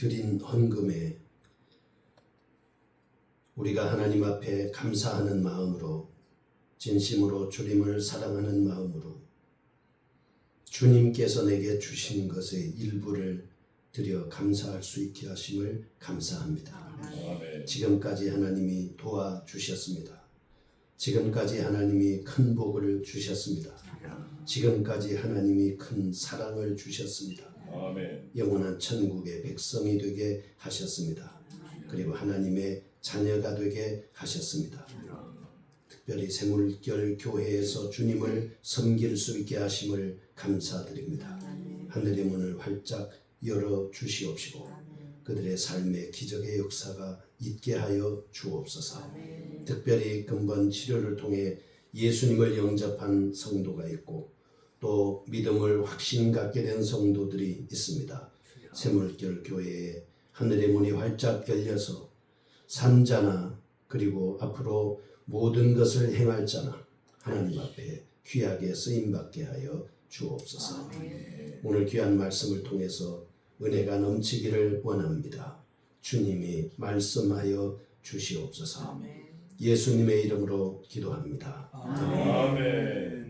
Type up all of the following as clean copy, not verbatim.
드린 헌금에 우리가 하나님 앞에 감사하는 마음으로, 진심으로 주님을 사랑하는 마음으로 주님께서 내게 주신 것의 일부를 드려 감사할 수 있게 하심을 감사합니다. 아멘. 지금까지 하나님이 도와주셨습니다. 지금까지 하나님이 큰 복을 주셨습니다. 지금까지 하나님이 큰 사랑을 주셨습니다. 아멘. 영원한 천국의 백성이 되게 하셨습니다. 그리고 하나님의 자녀가 되게 하셨습니다. 특별히 새물결 교회에서 주님을 섬길 수 있게 하심을 감사드립니다. 하늘의 문을 활짝 열어 주시옵시고 그들의 삶의 기적의 역사가 있게 하여 주옵소서. 특별히 근본 치료를 통해 예수님을 영접한 성도가 있고 또 믿음을 확신 갖게 된 성도들이 있습니다. 새물결 교회에 하늘의 문이 활짝 열려서 산자나 그리고 앞으로 모든 것을 행할 자나 하나님 앞에 귀하게 쓰임받게 하여 주옵소서. 오늘 귀한 말씀을 통해서 은혜가 넘치기를 원합니다. 주님이 말씀하여 주시옵소서. 예수님의 이름으로 기도합니다. 아멘.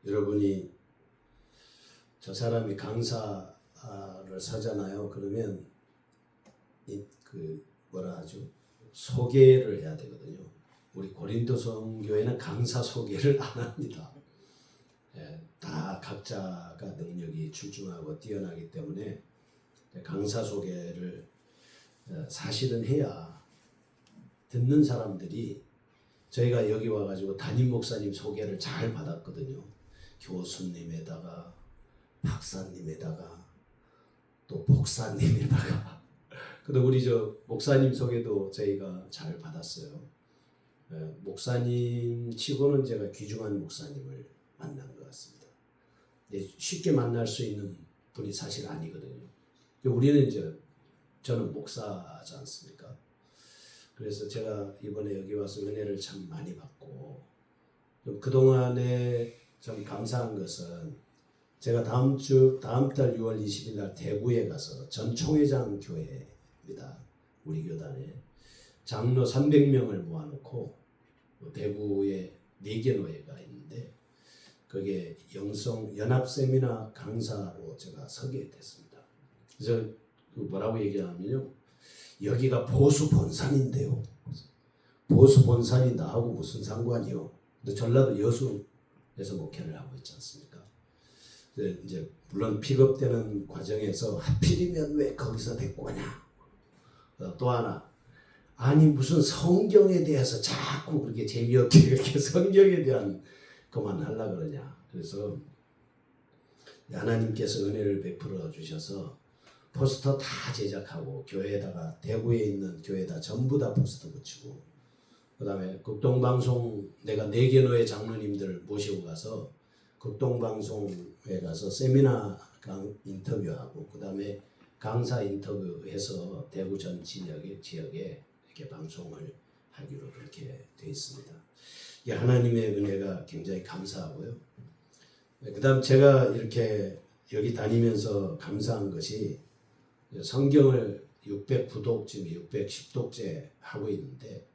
여러분이 저 사람이 강사를 사잖아요. 그러면 뭐라 하죠? 소개를 해야 되거든요. 우리 고린도 성교회는 강사 소개를 안 합니다. 다 각자가 능력이 출중하고 뛰어나기 때문에 강사 소개를 사실은 해야 듣는 사람들이, 저희가 여기 와가지고 담임 목사님 소개를 잘 받았거든요. 교수님에다가 박사님에다가 또 목사님에다가 근데 우리 저 목사님 소개도 저희가 잘 받았어요. 목사님 치고는 제가 귀중한 목사님을 만난 것 같습니다. 쉽게 만날 수 있는 분이 사실 아니거든요. 우리는 저는 목사지 않습니까? 그래서 제가 이번에 여기 와서 은혜를 참 많이 받고, 그동안에 좀 감사한 것은 제가 다음 달 6월 20일 날 대구에 가서 전 총회장 교회입니다. 우리 교단에 장로 300명을 모아놓고 대구에 4개 노예가 있는데 그게 영성 연합 세미나 강사로 제가 서게 됐습니다. 그래서 뭐라고 얘기하냐면요, 여기가 보수 본산인데요. 보수 본산이 나하고 무슨 상관이요? 근데 전라도 여수에서 목회를 하고 있지 않습니까? 이제 물론 픽업되는 과정에서 하필이면 왜 거기서 데리고 오냐? 또 하나, 아니 무슨 성경에 대해서 자꾸 그렇게 재미없게 이렇게 성경에 대한 것만 하려고 그러냐? 그래서 하나님께서 은혜를 베풀어 주셔서 포스터 다 제작하고 교회에다가 대구에 있는 교회에다 전부 다 포스터 붙이고, 그 다음에 극동방송 내가 4개 노예 장로님들 모시고 가서 극동방송에 가서 세미나 인터뷰하고 그 다음에 강사 인터뷰해서 대구 전 지역에 이렇게 방송을 하기로 그렇게 되어 있습니다. 이게 하나님의 은혜가 굉장히 감사하고요. 그 다음 제가 이렇게 여기 다니면서 감사한 것이 성경을 609독, 지금 610독째 하고 있는데,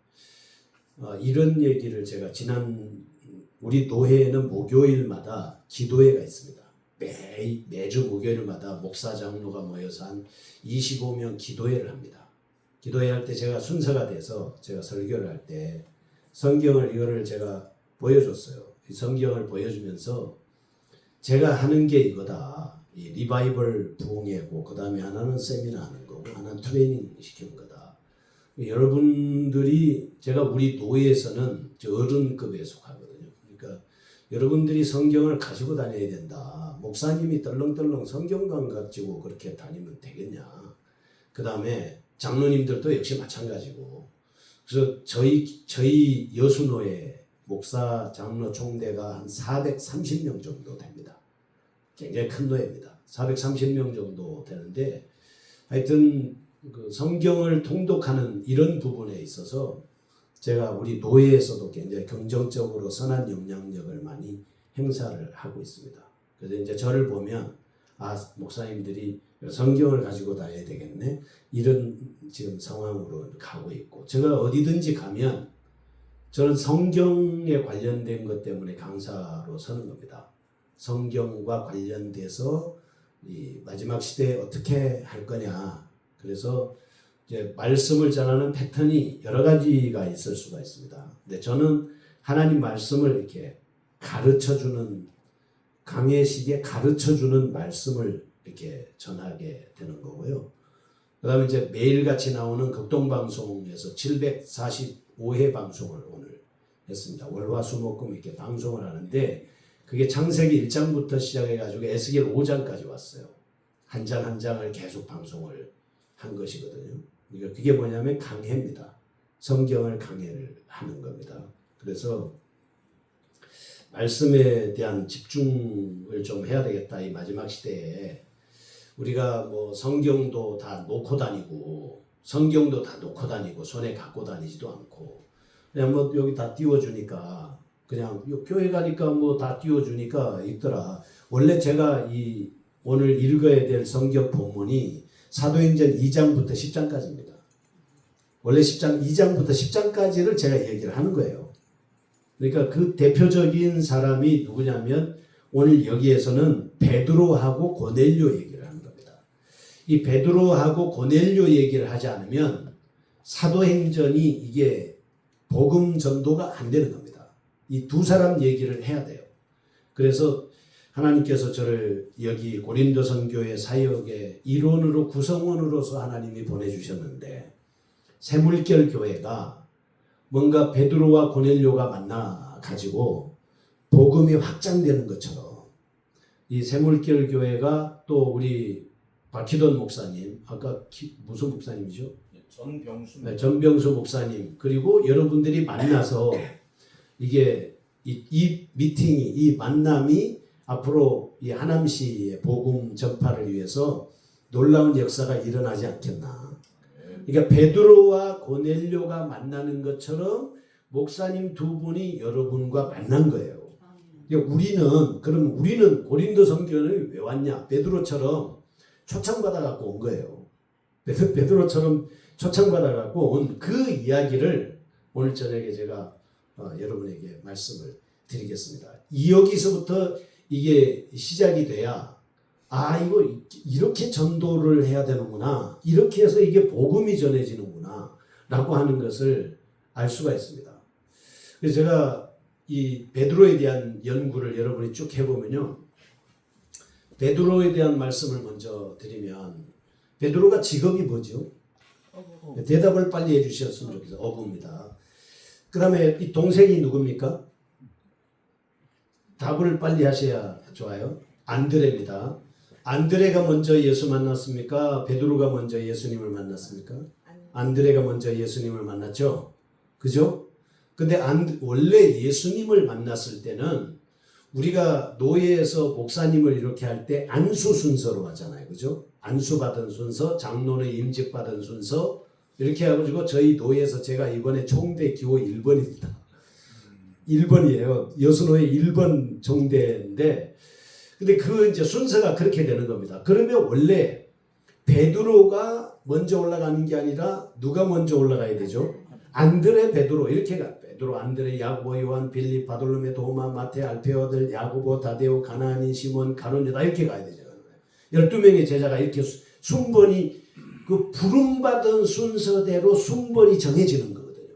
이런 얘기를 제가 우리 노회에는 목요일마다 기도회가 있습니다. 매주 목요일마다 목사 장로가 모여서 한 25명 기도회를 합니다. 기도회 할 때 제가 순서가 돼서 제가 설교를 할 때 이거를 제가 보여줬어요. 이 성경을 보여주면서 제가 하는 게 이거다. 이 리바이벌 부흥회고 그 다음에 하나는 세미나 하는 거고 하나는 트레이닝 시키는 거다. 여러분들이 제가 우리 노예에서는 어른급에 속하거든요. 그러니까 여러분들이 성경을 가지고 다녀야 된다. 목사님이 떨렁떨렁 성경관 가지고 그렇게 다니면 되겠냐. 그 다음에 장로님들도 역시 마찬가지고. 그래서 저희 여수노예 목사 장로 총대가 한 430명 정도 됩니다. 굉장히 큰 노예입니다. 430명 정도 되는데 하여튼 그 성경을 통독하는 이런 부분에 있어서 제가 우리 노예에서도 굉장히 긍정적으로 선한 영향력을 많이 행사를 하고 있습니다. 그래서 이제 저를 보면 목사님들이 성경을 가지고 다녀야 되겠네 이런 지금 상황으로 가고 있고, 제가 어디든지 가면 저는 성경에 관련된 것 때문에 강사로 서는 겁니다. 성경과 관련돼서 이 마지막 시대에 어떻게 할 거냐. 그래서 이제 말씀을 전하는 패턴이 여러 가지가 있을 수가 있습니다. 근데 저는 하나님 말씀을 이렇게 가르쳐주는, 강해식에 가르쳐주는 말씀을 이렇게 전하게 되는 거고요. 그 다음에 이제 매일같이 나오는 극동방송에서 745회 방송을 오늘 했습니다. 월화수목금 이렇게 방송을 하는데, 그게 창세기 1장부터 시작해가지고 에스겔 5장까지 왔어요. 한 장 한 장을 계속 방송을 한 것이거든요. 그러니까 그게 뭐냐면 강해입니다. 성경을 강해를 하는 겁니다. 그래서 말씀에 대한 집중을 좀 해야 되겠다. 이 마지막 시대에 우리가 뭐 성경도 다 놓고 다니고 손에 갖고 다니지도 않고, 그냥 뭐 여기 다 띄워주니까, 그냥 교회 가니까 뭐 다 띄워주니까 있더라. 원래 제가 이 오늘 읽어야 될 성경 본문이 사도행전 2장부터 10장까지입니다. 원래 2장부터 10장까지를 제가 얘기를 하는 거예요. 그러니까 그 대표적인 사람이 누구냐면 오늘 여기에서는 베드로하고 고넬료 얘기를 하는 겁니다. 이 베드로하고 고넬료 얘기를 하지 않으면 사도행전이 이게 복음 전도가 안 되는 겁니다. 이 두 사람 얘기를 해야 돼요. 그래서 하나님께서 저를 여기 고린도선 교회 사역의 일원으로, 구성원으로서 하나님이 보내주셨는데, 새물결 교회가 뭔가 베드로와 고넬료가 만나 가지고 복음이 확장되는 것처럼 이 새물결 교회가 또 우리 박희돈 목사님, 아까 무슨 목사님이죠? 전병수 목사님, 그리고 여러분들이 만나서 이게 이 미팅이, 이 만남이 앞으로 이 하남시의 복음 전파를 위해서 놀라운 역사가 일어나지 않겠나. 그러니까 베드로와 고넬료가 만나는 것처럼 목사님 두 분이 여러분과 만난 거예요. 그러니까 우리는 고린도 선교는 왜 왔냐? 베드로처럼 초청받아 갖고 온 거예요. 베드로처럼 초청받아 갖고 온 그 이야기를 오늘 저녁에 제가 여러분에게 말씀을 드리겠습니다. 여기서부터 이게 시작이 돼야, 이거 이렇게 전도를 해야 되는구나, 이렇게 해서 이게 복음이 전해지는구나 라고 하는 것을 알 수가 있습니다. 그래서 제가 이 베드로에 대한 연구를 여러분이 쭉 해보면요, 베드로에 대한 말씀을 먼저 드리면, 베드로가 직업이 뭐죠? 대답을 빨리 해주셨으면 좋겠어요. 어부입니다. 그 다음에 이 동생이 누굽니까? 답을 빨리 하셔야 좋아요. 안드레입니다. 안드레가 먼저 예수 만났습니까? 베드로가 먼저 예수님을 만났습니까? 안드레가 먼저 예수님을 만났죠. 그죠? 근데 원래 예수님을 만났을 때는 우리가 노예에서 목사님을 이렇게 할 때 안수 순서로 하잖아요. 그죠? 안수 받은 순서, 장로의 임직 받은 순서, 이렇게 해가지고 저희 노예에서 제가 이번에 총대 기호 1번입니다. 1번이에요. 여수노예 1번 총대인데, 근데 그 이제 순서가 그렇게 되는 겁니다. 그러면 원래 베드로가 먼저 올라가는 게 아니라 누가 먼저 올라가야 되죠? 안드레, 베드로 이렇게 가. 베드로, 안드레, 야고보, 요한, 빌립, 바돌로메, 도마, 마테, 알페오 아들 야고보, 다데오, 가나안인, 시몬, 가룟, 유다 이렇게 가야 되잖아요. 12명의 제자가 이렇게 순번이 그 부름받은 순서대로 순번이 정해지는 거거든요.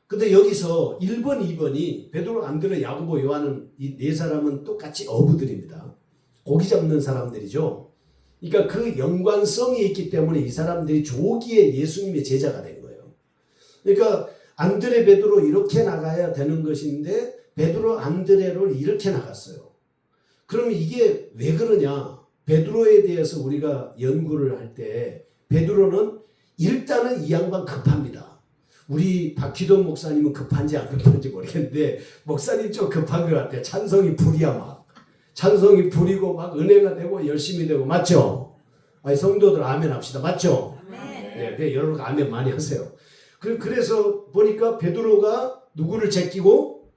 근데 여기서 1번, 2번이 베드로, 안드레, 야고보, 요한은 이 네 사람은 똑같이 어부들입니다. 고기 잡는 사람들이죠. 그러니까 그 연관성이 있기 때문에 이 사람들이 조기에 예수님의 제자가 된 거예요. 그러니까 안드레, 베드로 이렇게 나가야 되는 것인데 베드로, 안드레를 이렇게 나갔어요. 그러면 이게 왜 그러냐? 베드로에 대해서 우리가 연구를 할 때 베드로는 일단은 이 양반 급합니다. 우리 박희돈 목사님은 급한지 안 급한지 모르겠는데 목사님 좀 급한 것 같아요. 찬성이 불이야 막. 찬성이 불이고 막 은혜가 되고 열심히 되고 맞죠? 아니 성도들 아멘 합시다. 맞죠? 네, 여러분 아멘 많이 하세요. 그래서 보니까 베드로가 누구를 제끼고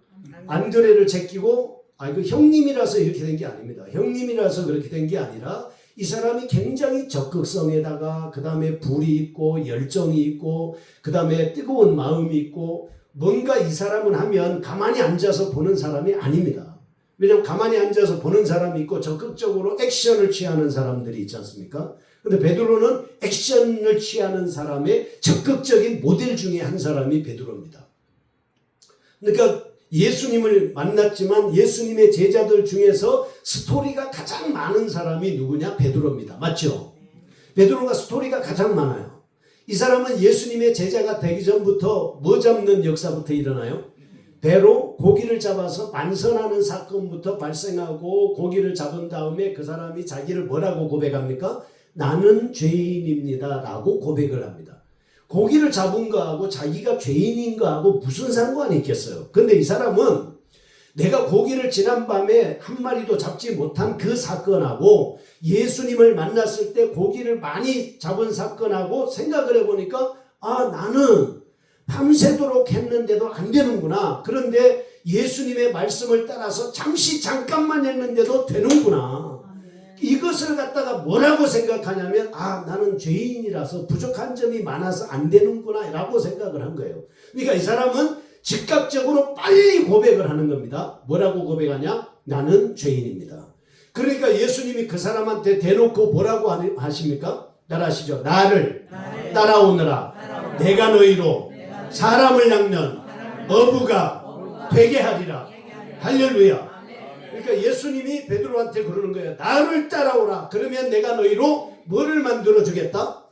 안드레를 제끼고 그 형님이라서 이렇게 된 게 아닙니다. 형님이라서 그렇게 된 게 아니라 이 사람이 굉장히 적극성에다가 그 다음에 불이 있고 열정이 있고 그 다음에 뜨거운 마음이 있고 뭔가 이 사람은 하면 가만히 앉아서 보는 사람이 아닙니다. 왜냐하면 가만히 앉아서 보는 사람이 있고 적극적으로 액션을 취하는 사람들이 있지 않습니까? 근데 베드로는 액션을 취하는 사람의 적극적인 모델 중에 한 사람이 베드로입니다. 그러니까 예수님을 만났지만 예수님의 제자들 중에서 스토리가 가장 많은 사람이 누구냐? 베드로입니다. 맞죠? 베드로가 스토리가 가장 많아요. 이 사람은 예수님의 제자가 되기 전부터 뭐 잡는 역사부터 일어나요? 배로 고기를 잡아서 만선하는 사건부터 발생하고 고기를 잡은 다음에 그 사람이 자기를 뭐라고 고백합니까? 나는 죄인입니다 라고 고백을 합니다. 고기를 잡은 거하고 자기가 죄인인 거하고 무슨 상관이 있겠어요? 근데 이 사람은 내가 고기를 지난밤에 한 마리도 잡지 못한 그 사건하고 예수님을 만났을 때 고기를 많이 잡은 사건하고 생각을 해보니까 나는 밤새도록 했는데도 안 되는구나. 그런데 예수님의 말씀을 따라서 잠깐만 했는데도 되는구나. 이것을 갖다가 뭐라고 생각하냐면 나는 죄인이라서 부족한 점이 많아서 안 되는구나 라고 생각을 한 거예요. 그러니까 이 사람은 즉각적으로 빨리 고백을 하는 겁니다. 뭐라고 고백하냐? 나는 죄인입니다. 그러니까 예수님이 그 사람한테 대놓고 뭐라고 하십니까? 따라하시죠. 나를 따라오느라 내가 너희로 사람을 낚는 어부가 되게 하리라. 할렐루야. 그러니까 예수님이 베드로한테 그러는 거예요. 나를 따라오라. 그러면 내가 너희로 뭐를 만들어 주겠다?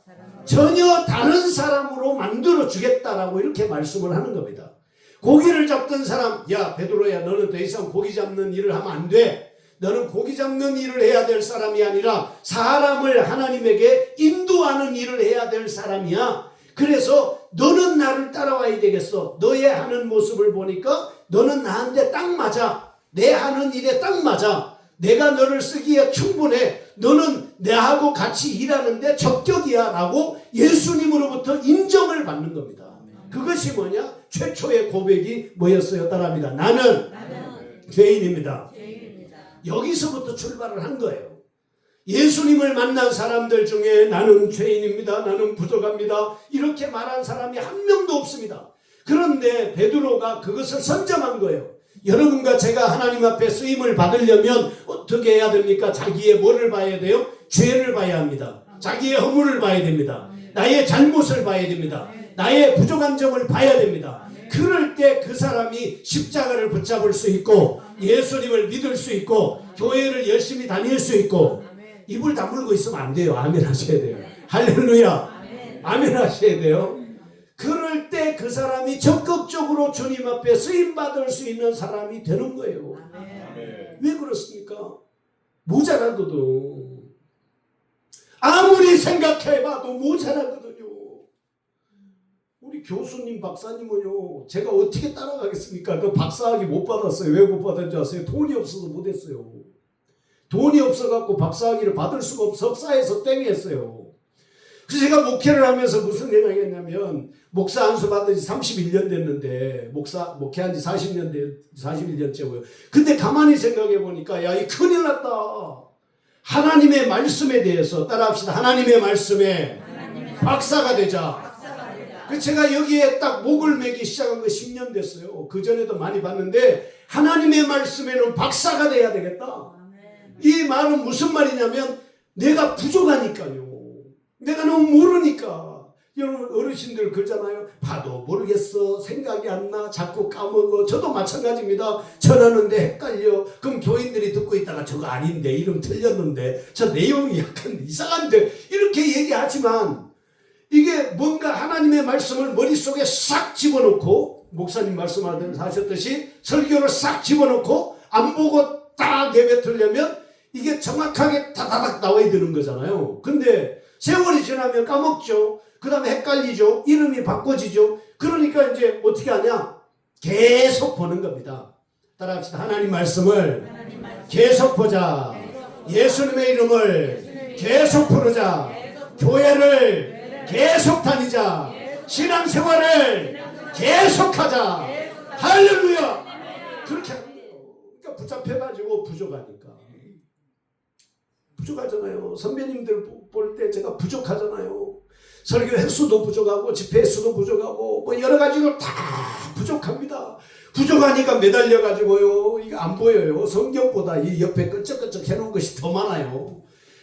전혀 다른 사람으로 만들어 주겠다라고 이렇게 말씀을 하는 겁니다. 고기를 잡던 사람, 야 베드로야, 너는 더 이상 고기 잡는 일을 하면 안 돼. 너는 고기 잡는 일을 해야 될 사람이 아니라 사람을 하나님에게 인도하는 일을 해야 될 사람이야. 그래서 너는 나를 따라와야 되겠어. 너의 하는 모습을 보니까 너는 나한테 딱 맞아. 내 하는 일에 딱 맞아. 내가 너를 쓰기에 충분해. 너는 내하고 같이 일하는데 적격이야 라고 예수님으로부터 인정을 받는 겁니다. 그것이 뭐냐? 최초의 고백이 뭐였어요? 따라합니다. 나는 죄인입니다. 여기서부터 출발을 한 거예요. 예수님을 만난 사람들 중에 나는 죄인입니다. 나는 부족합니다. 이렇게 말한 사람이 한 명도 없습니다. 그런데 베드로가 그것을 선점한 거예요. 여러분과 제가 하나님 앞에 쓰임을 받으려면 어떻게 해야 됩니까? 자기의 뭐를 봐야 돼요? 죄를 봐야 합니다. 자기의 허물을 봐야 됩니다. 나의 잘못을 봐야 됩니다. 나의 부족한 점을 봐야 됩니다. 그럴 때 그 사람이 십자가를 붙잡을 수 있고 예수님을 믿을 수 있고 교회를 열심히 다닐 수 있고 입을 다물고 있으면 안 돼요. 아멘 하셔야 돼요. 할렐루야. 아멘 하셔야 돼요. 그럴 때 그 사람이 적극적으로 주님 앞에 쓰임받을 수 있는 사람이 되는 거예요. 왜 그렇습니까? 모자라거든. 아무리 생각해봐도 모자라거든요. 우리 교수님 박사님은요, 제가 어떻게 따라가겠습니까? 그 박사학위 못 받았어요. 왜 못 받았는지 아세요? 돈이 없어서 못했어요. 돈이 없어갖고 박사학위를 받을 수가 없어 석사에서 땡했어요. 그래서 제가 목회를 하면서 무슨 생각했냐면, 목사 안수 받은 지 31년 됐는데, 목회한 지 41년째고요. 근데 가만히 생각해 보니까, 야, 이 큰일 났다. 하나님의 말씀에 대해서 따라합시다. 하나님의 말씀에 박사가 되자. 그 제가 여기에 딱 목을 매기 시작한 거 10년 됐어요. 그 전에도 많이 봤는데, 하나님의 말씀에는 박사가 돼야 되겠다. 이 말은 무슨 말이냐면, 내가 부족하니까요. 내가 너무 모르니까. 여러분 어르신들 그러잖아요. 봐도 모르겠어. 생각이 안 나. 자꾸 까먹어. 저도 마찬가지입니다. 전하는데 헷갈려. 그럼 교인들이 듣고 있다가 저거 아닌데, 이름 틀렸는데, 저 내용이 약간 이상한데, 이렇게 얘기하지만 이게 뭔가 하나님의 말씀을 머릿속에 싹 집어넣고, 목사님 말씀하셨듯이 설교를 싹 집어넣고 안 보고 딱 내뱉으려면 이게 정확하게 다다닥 나와야 되는 거잖아요. 근데 세월이 지나면 까먹죠. 그 다음에 헷갈리죠. 이름이 바꿔지죠. 그러니까 이제 어떻게 하냐? 계속 보는 겁니다. 따라합시다. 하나님 말씀을 계속 보자. 예수님의 이름을 계속 부르자. 교회를 계속 다니자. 신앙생활을 계속하자. 할렐루야. 그렇게 하는 거예요. 그러니까 붙잡혀가지고 부족하잖아요. 선배님들 볼 때 제가 부족하잖아요. 설교 횟수도 부족하고 집회 횟수도 부족하고 뭐 여러 가지로 다 부족합니다. 부족하니까 매달려가지고요. 이거 안 보여요. 성경보다 이 옆에 끄적끄적 해놓은 것이 더 많아요.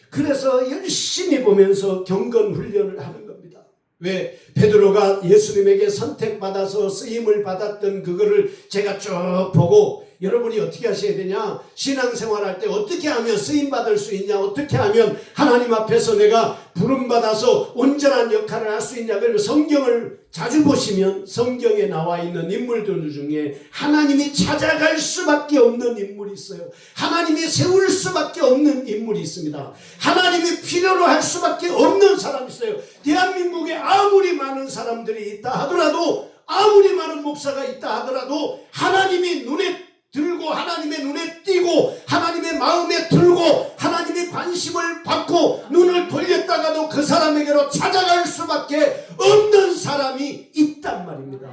그래서 열심히 보면서 경건 훈련을 하는 겁니다. 왜? 베드로가 예수님에게 선택받아서 쓰임을 받았던 그거를 제가 쭉 보고 여러분이 어떻게 하셔야 되냐? 신앙생활할 때 어떻게 하면 쓰임받을 수 있냐? 어떻게 하면 하나님 앞에서 내가 부름받아서 온전한 역할을 할 수 있냐? 그러면 성경을 자주 보시면 성경에 나와 있는 인물들 중에 하나님이 찾아갈 수밖에 없는 인물이 있어요. 하나님이 세울 수밖에 없는 인물이 있습니다. 하나님이 필요로 할 수밖에 없는 사람이 있어요. 대한민국에 아무리 많은 사람들이 있다 하더라도, 아무리 많은 목사가 있다 하더라도 하나님이 눈에 들고 하나님의 눈에 띄고 하나님의 마음에 들고 하나님의 관심을 받고 눈을 돌렸다가도 그 사람에게로 찾아갈 수밖에 없는 사람이 있단 말입니다.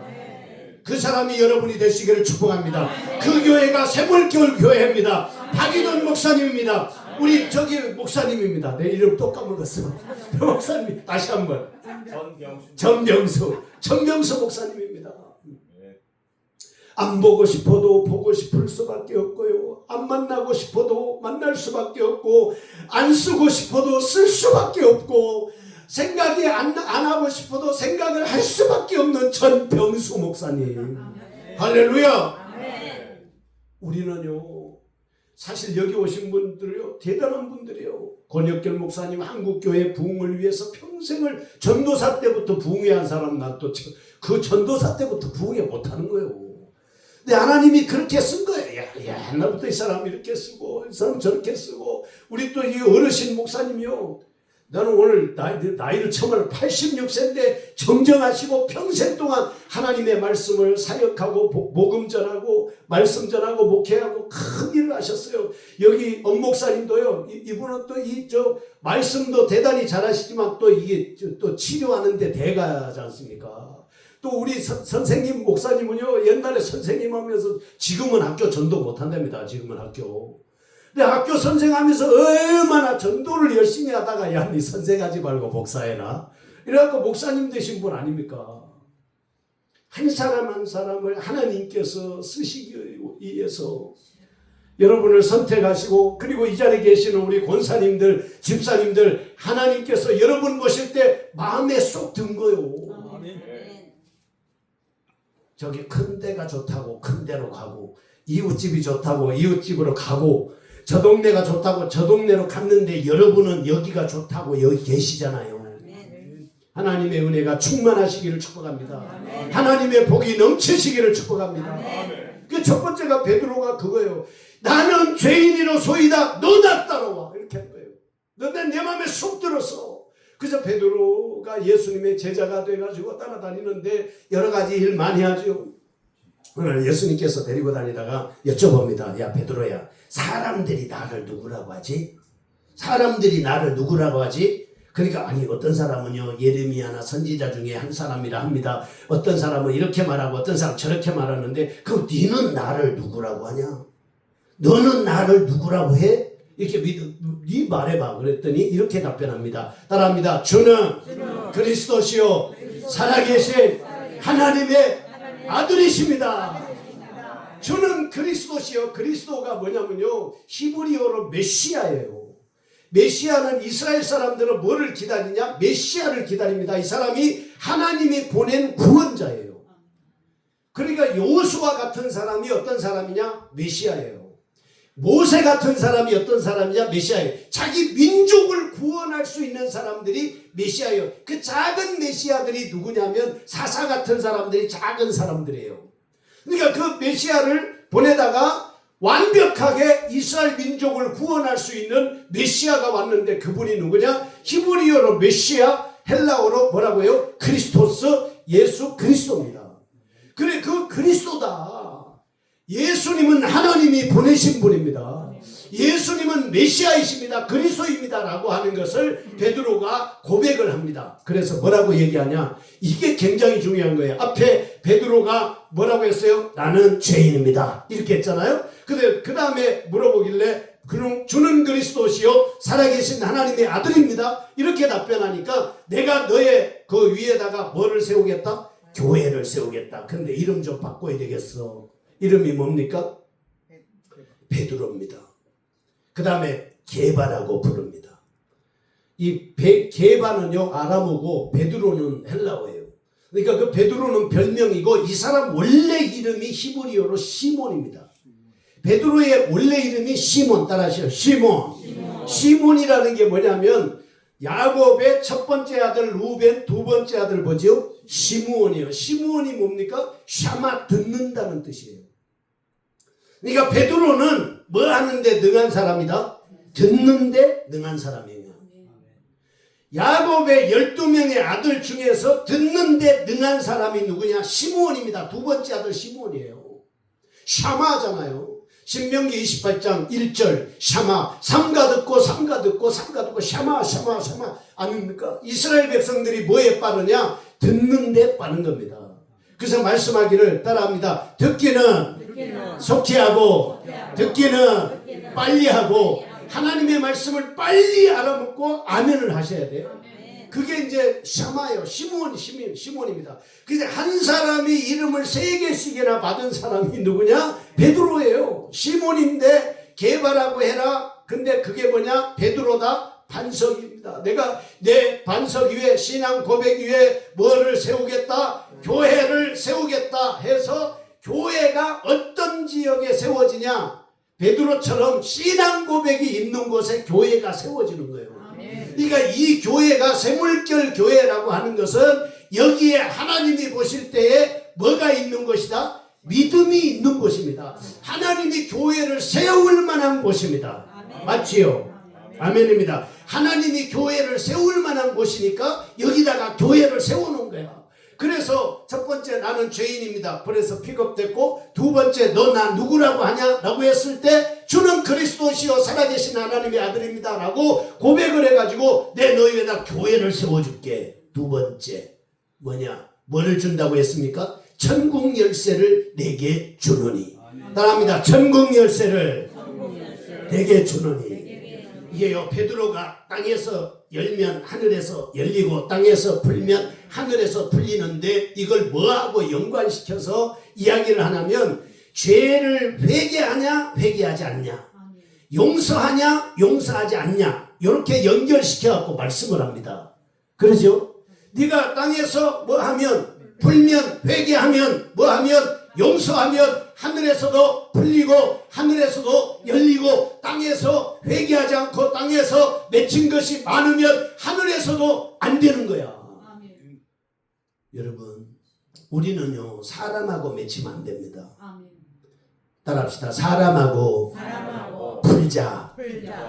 그 사람이 여러분이 되시기를 축복합니다. 그 교회가 샘물교회 교회입니다. 박인원 목사님입니다. 우리 저기 목사님입니다. 내 이름 또 까먹었어. 목사님 다시 한번 전명수 목사님입니다. 안 보고 싶어도 보고 싶을 수밖에 없고요. 안 만나고 싶어도 만날 수밖에 없고, 안 쓰고 싶어도 쓸 수밖에 없고, 생각이 안 하고 싶어도 생각을 할 수밖에 없는 전병수 목사님. 할렐루야. 우리는요, 사실 여기 오신 분들이요, 대단한 분들이요. 권혁결 목사님 한국교회 부흥을 위해서 평생을 전도사 때부터 부흥회한 사람, 난 또 그 전도사 때부터 부흥회 못하는 거예요. 근데 하나님이 그렇게 쓴 거예요. 야, 옛날부터 이 사람이 이렇게 쓰고 이 사람 저렇게 쓰고. 우리 또 이 어르신 목사님이요, 나는 오늘 나이를 처음 86세인데 정정하시고 평생 동안 하나님의 말씀을 사역하고 복음 전하고 말씀 전하고 목회하고 큰 일을 하셨어요. 여기 엄 목사님도요, 이분은 또 이 말씀도 대단히 잘하시지만 또 이게 또 치료하는데 대가지 않습니까? 또 우리 선생님 목사님은요, 옛날에 선생님 하면서 지금은 학교 전도 못한답니다. 지금은 학교. 근데 학교 선생하면서 얼마나 전도를 열심히 하다가, 야, 니 선생하지 말고 목사해라, 이래갖고 목사님 되신 분 아닙니까? 한 사람 한 사람을 하나님께서 쓰시기 위해서 여러분을 선택하시고, 그리고 이 자리에 계시는 우리 권사님들, 집사님들, 하나님께서 여러분 보실 때 마음에 쏙 든 거요. 저기 큰 데가 좋다고 큰 데로 가고, 이웃집이 좋다고 이웃집으로 가고, 저 동네가 좋다고 저 동네로 갔는데 여러분은 여기가 좋다고 여기 계시잖아요. 하나님의 은혜가 충만하시기를 축복합니다. 하나님의 복이 넘치시기를 축복합니다. 그 첫 번째가 베드로가 그거예요. 나는 죄인이로소이다. 너 나 따라와. 이렇게 한 거예요. 너 내 마음에 쏙 들었어. 그래서 베드로가 예수님의 제자가 돼가지고 따라다니는데 여러 가지 일 많이 하죠. 오늘 예수님께서 데리고 다니다가 여쭤봅니다. 야, 베드로야, 사람들이 나를 누구라고 하지? 사람들이 나를 누구라고 하지? 그러니까, 아니, 어떤 사람은요, 예레미야나 선지자 중에 한 사람이라 합니다. 어떤 사람은 이렇게 말하고 어떤 사람은 저렇게 말하는데, 그럼 니는 나를 누구라고 하냐? 너는 나를 누구라고 해? 이렇게 네 말해봐. 그랬더니 이렇게 답변합니다. 따라합니다. 주는 그리스도시요 살아계신 하나님의 아들이십니다. 주는 그리스도시요. 그리스도가 뭐냐면요, 히브리어로 메시아예요. 메시아는 이스라엘 사람들은 뭐를 기다리냐? 메시아를 기다립니다. 이 사람이 하나님이 보낸 구원자예요. 그러니까 여호수아 같은 사람이 어떤 사람이냐? 메시아예요. 모세 같은 사람이 어떤 사람이냐? 메시아예요. 자기 민족을 구원할 수 있는 사람들이 메시아예요. 그 작은 메시아들이 누구냐면 사사 같은 사람들이 작은 사람들이에요. 그러니까 그 메시아를 보내다가 완벽하게 이스라엘 민족을 구원할 수 있는 메시아가 왔는데, 그분이 누구냐? 히브리어로 메시아, 헬라어로 뭐라고요? 크리스토스, 예수 그리스도입니다. 그래, 그 그리스도다. 예수님은 하나님이 보내신 분입니다. 예수님은 메시아이십니다. 그리스도입니다. 라고 하는 것을 베드로가 고백을 합니다. 그래서 뭐라고 얘기하냐? 이게 굉장히 중요한 거예요. 앞에 베드로가 뭐라고 했어요? 나는 죄인입니다. 이렇게 했잖아요. 근데 그 다음에 물어보길래 그럼 주는 그리스도시요 살아계신 하나님의 아들입니다. 이렇게 답변하니까 내가 너의 그 위에다가 뭐를 세우겠다? 교회를 세우겠다. 근데 이름 좀 바꿔야 되겠어. 이름이 뭡니까? 베드로입니다. 그 다음에 게바라고 부릅니다. 이 게바는요 아람어고 베드로는 헬라어예요. 그러니까 그 베드로는 별명이고 이 사람 원래 이름이 히브리어로 시몬입니다. 베드로의 원래 이름이 시몬. 따라하시죠. 시몬이라는 게 뭐냐면 야곱의 첫 번째 아들 루벤, 두 번째 아들 뭐죠? 시므온이에요. 시므온이 뭡니까? 샤마 듣는다는 뜻이에요. 그러니까 베드로는 뭐 하는데 능한 사람이다? 듣는데 능한 사람이에요. 야곱의 12명의 아들 중에서 듣는데 능한 사람이 누구냐? 시므온입니다. 두 번째 아들 시므온이에요. 샤마잖아요. 신명기 28장 1절 샤마 삼가 듣고 샤마 아닙니까? 이스라엘 백성들이 뭐에 빠르냐? 듣는데 빠른 겁니다. 그래서 말씀하기를 따라합니다. 듣기는 속히 하고 듣기는 빨리 하고 하나님의 말씀을 빨리 알아먹고 아멘을 하셔야 돼요. 그게 이제 샤마예요. 시몬입니다. 그래서 한 사람이 이름을 3개씩이나 받은 사람이 누구냐? 베드로예요. 시몬인데 게바라고 해라. 근데 그게 뭐냐? 베드로다. 반석입니다. 내가 내 반석 위에 신앙 고백 위에 뭐를 세우겠다? 교회를 세우겠다 해서 교회가 어떤 지역에 세워지냐? 베드로처럼 신앙 고백이 있는 곳에 교회가 세워지는 거예요. 그러니까 이 교회가 샘물결 교회라고 하는 것은 여기에 하나님이 보실 때에 뭐가 있는 것이다? 믿음이 있는 곳입니다. 하나님이 교회를 세울 만한 곳입니다. 맞지요? 아멘입니다. 하나님이 교회를 세울 만한 곳이니까 여기다가 교회를 세워놓은 거야. 그래서 첫 번째 나는 죄인입니다. 그래서 픽업됐고 두 번째 너 나 누구라고 하냐? 라고 했을 때 주는 그리스도시요 살아계신 하나님의 아들입니다. 라고 고백을 해가지고 내 너희에다 교회를 세워줄게. 두 번째 뭐냐? 뭐를 준다고 했습니까? 천국 열쇠를 내게 주노니. 따라합니다. 천국 열쇠를 내게 주노니. 이게요 베드로가 땅에서 열면 하늘에서 열리고 땅에서 풀면 하늘에서 풀리는데 이걸 뭐하고 연관시켜서 이야기를 하냐면 죄를 회개하냐 회개하지 않냐, 용서하냐 용서하지 않냐, 이렇게 연결시켜 갖고 말씀을 합니다. 그러죠? 네가 땅에서 뭐 하면 풀면 회개하면 뭐 하면 용서하면 하늘에서도 풀리고 하늘에서도 열리고 땅에서 회개하지 않고 땅에서 맺힌 것이 많으면 하늘에서도 안 되는 거야. 아멘. 여러분 우리는요 사람하고 맺히면 안 됩니다. 아멘. 따라합시다. 사람하고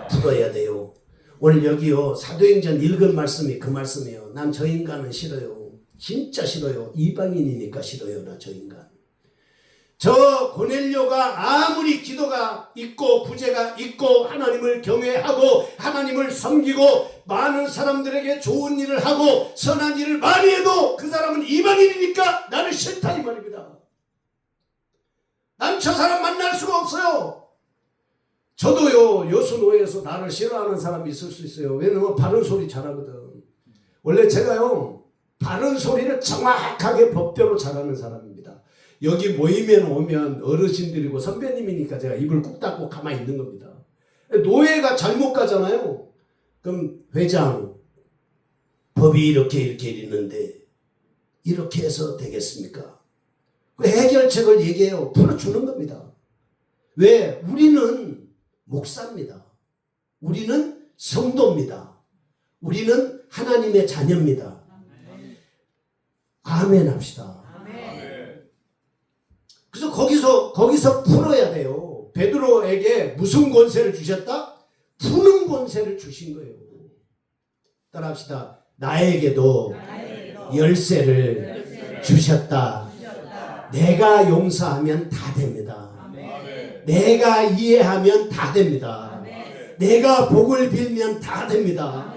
풀어야 돼요. 오늘 여기요 사도행전 읽은 말씀이 그 말씀이에요. 난 저 인간은 싫어요. 진짜 싫어요. 이방인이니까 싫어요. 나 저 인간. 저 고넬료가 아무리 기도가 있고 부재가 있고 하나님을 경외하고 하나님을 섬기고 많은 사람들에게 좋은 일을 하고 선한 일을 많이 해도 그 사람은 이방인이니까 나는 싫다 이 말입니다. 난 저 사람 만날 수가 없어요. 저도요 여수노예에서 나를 싫어하는 사람이 있을 수 있어요. 왜냐면 바른 소리 잘하거든. 원래 제가요 바른 소리를 정확하게 법대로 잘하는 사람입니다. 여기 모임에 오면 어르신들이고 선배님이니까 제가 입을 꾹 닫고 가만히 있는 겁니다. 노예가 잘못 가잖아요. 그럼 회장 법이 이렇게 있는데 이렇게 해서 되겠습니까? 그 해결책을 얘기해요. 풀어주는 겁니다. 왜? 우리는 목사입니다. 우리는 성도입니다. 우리는 하나님의 자녀입니다. 아멘 합시다. 그래서 거기서 풀어야 돼요. 베드로에게 무슨 권세를 주셨다? 푸는 권세를 주신 거예요. 따라합시다. 나에게도 열쇠를 주셨다. 내가 용서하면 다 됩니다. 내가 이해하면 다 됩니다. 내가 복을 빌면 다 됩니다.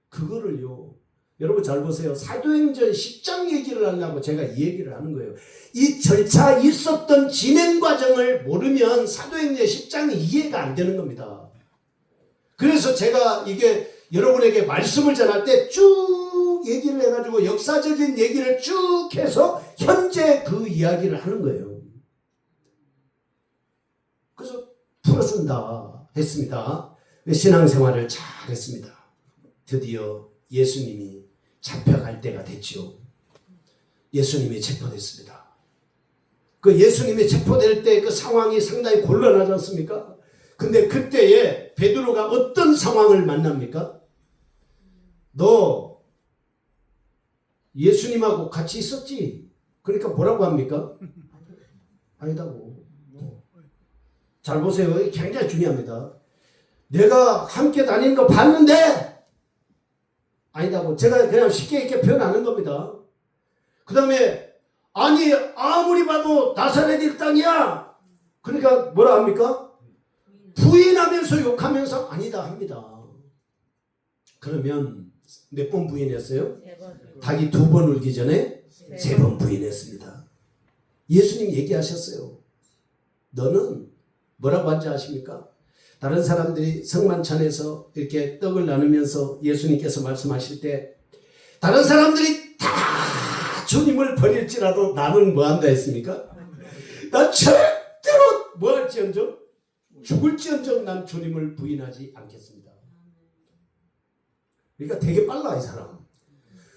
그거를요 여러분 잘 보세요. 사도행전 10장 얘기를 하려고 제가 이 얘기를 하는 거예요. 이 절차 있었던 진행 과정을 모르면 사도행전 10장이 이해가 안 되는 겁니다. 그래서 제가 이게 여러분에게 말씀을 전할 때 쭉 얘기를 해가지고 역사적인 얘기를 쭉 해서 현재 그 이야기를 하는 거예요. 그래서 풀어준다 했습니다. 신앙생활을 잘 했습니다. 드디어 예수님이 잡혀갈 때가 됐죠. 예수님이 체포됐습니다. 그 예수님이 체포될 때 그 상황이 상당히 곤란하지 않습니까? 근데 그때에 베드로가 어떤 상황을 만납니까? 너 예수님하고 같이 있었지? 그러니까 뭐라고 합니까? 아니다고. 잘 보세요. 굉장히 중요합니다. 내가 함께 다니는 거 봤는데 아니다고. 제가 그냥 쉽게 이렇게 표현하는 겁니다. 그 다음에 아니 아무리 봐도 나사렛 일당이야. 그러니까 뭐라 합니까? 부인하면서 욕하면서 아니다 합니다. 그러면 몇 번 부인했어요? 닭이 2번 울기 전에 3번 부인했습니다. 예수님 얘기하셨어요. 너는 뭐라고 한지 아십니까? 다른 사람들이 성만찬에서 이렇게 떡을 나누면서 예수님께서 말씀하실 때 다른 사람들이 다 주님을 버릴지라도 나는 뭐 한다 했습니까? 나 절대로 뭐 할지언정 죽을지언정 난 주님을 부인하지 않겠습니다. 그러니까 되게 빨라 이 사람.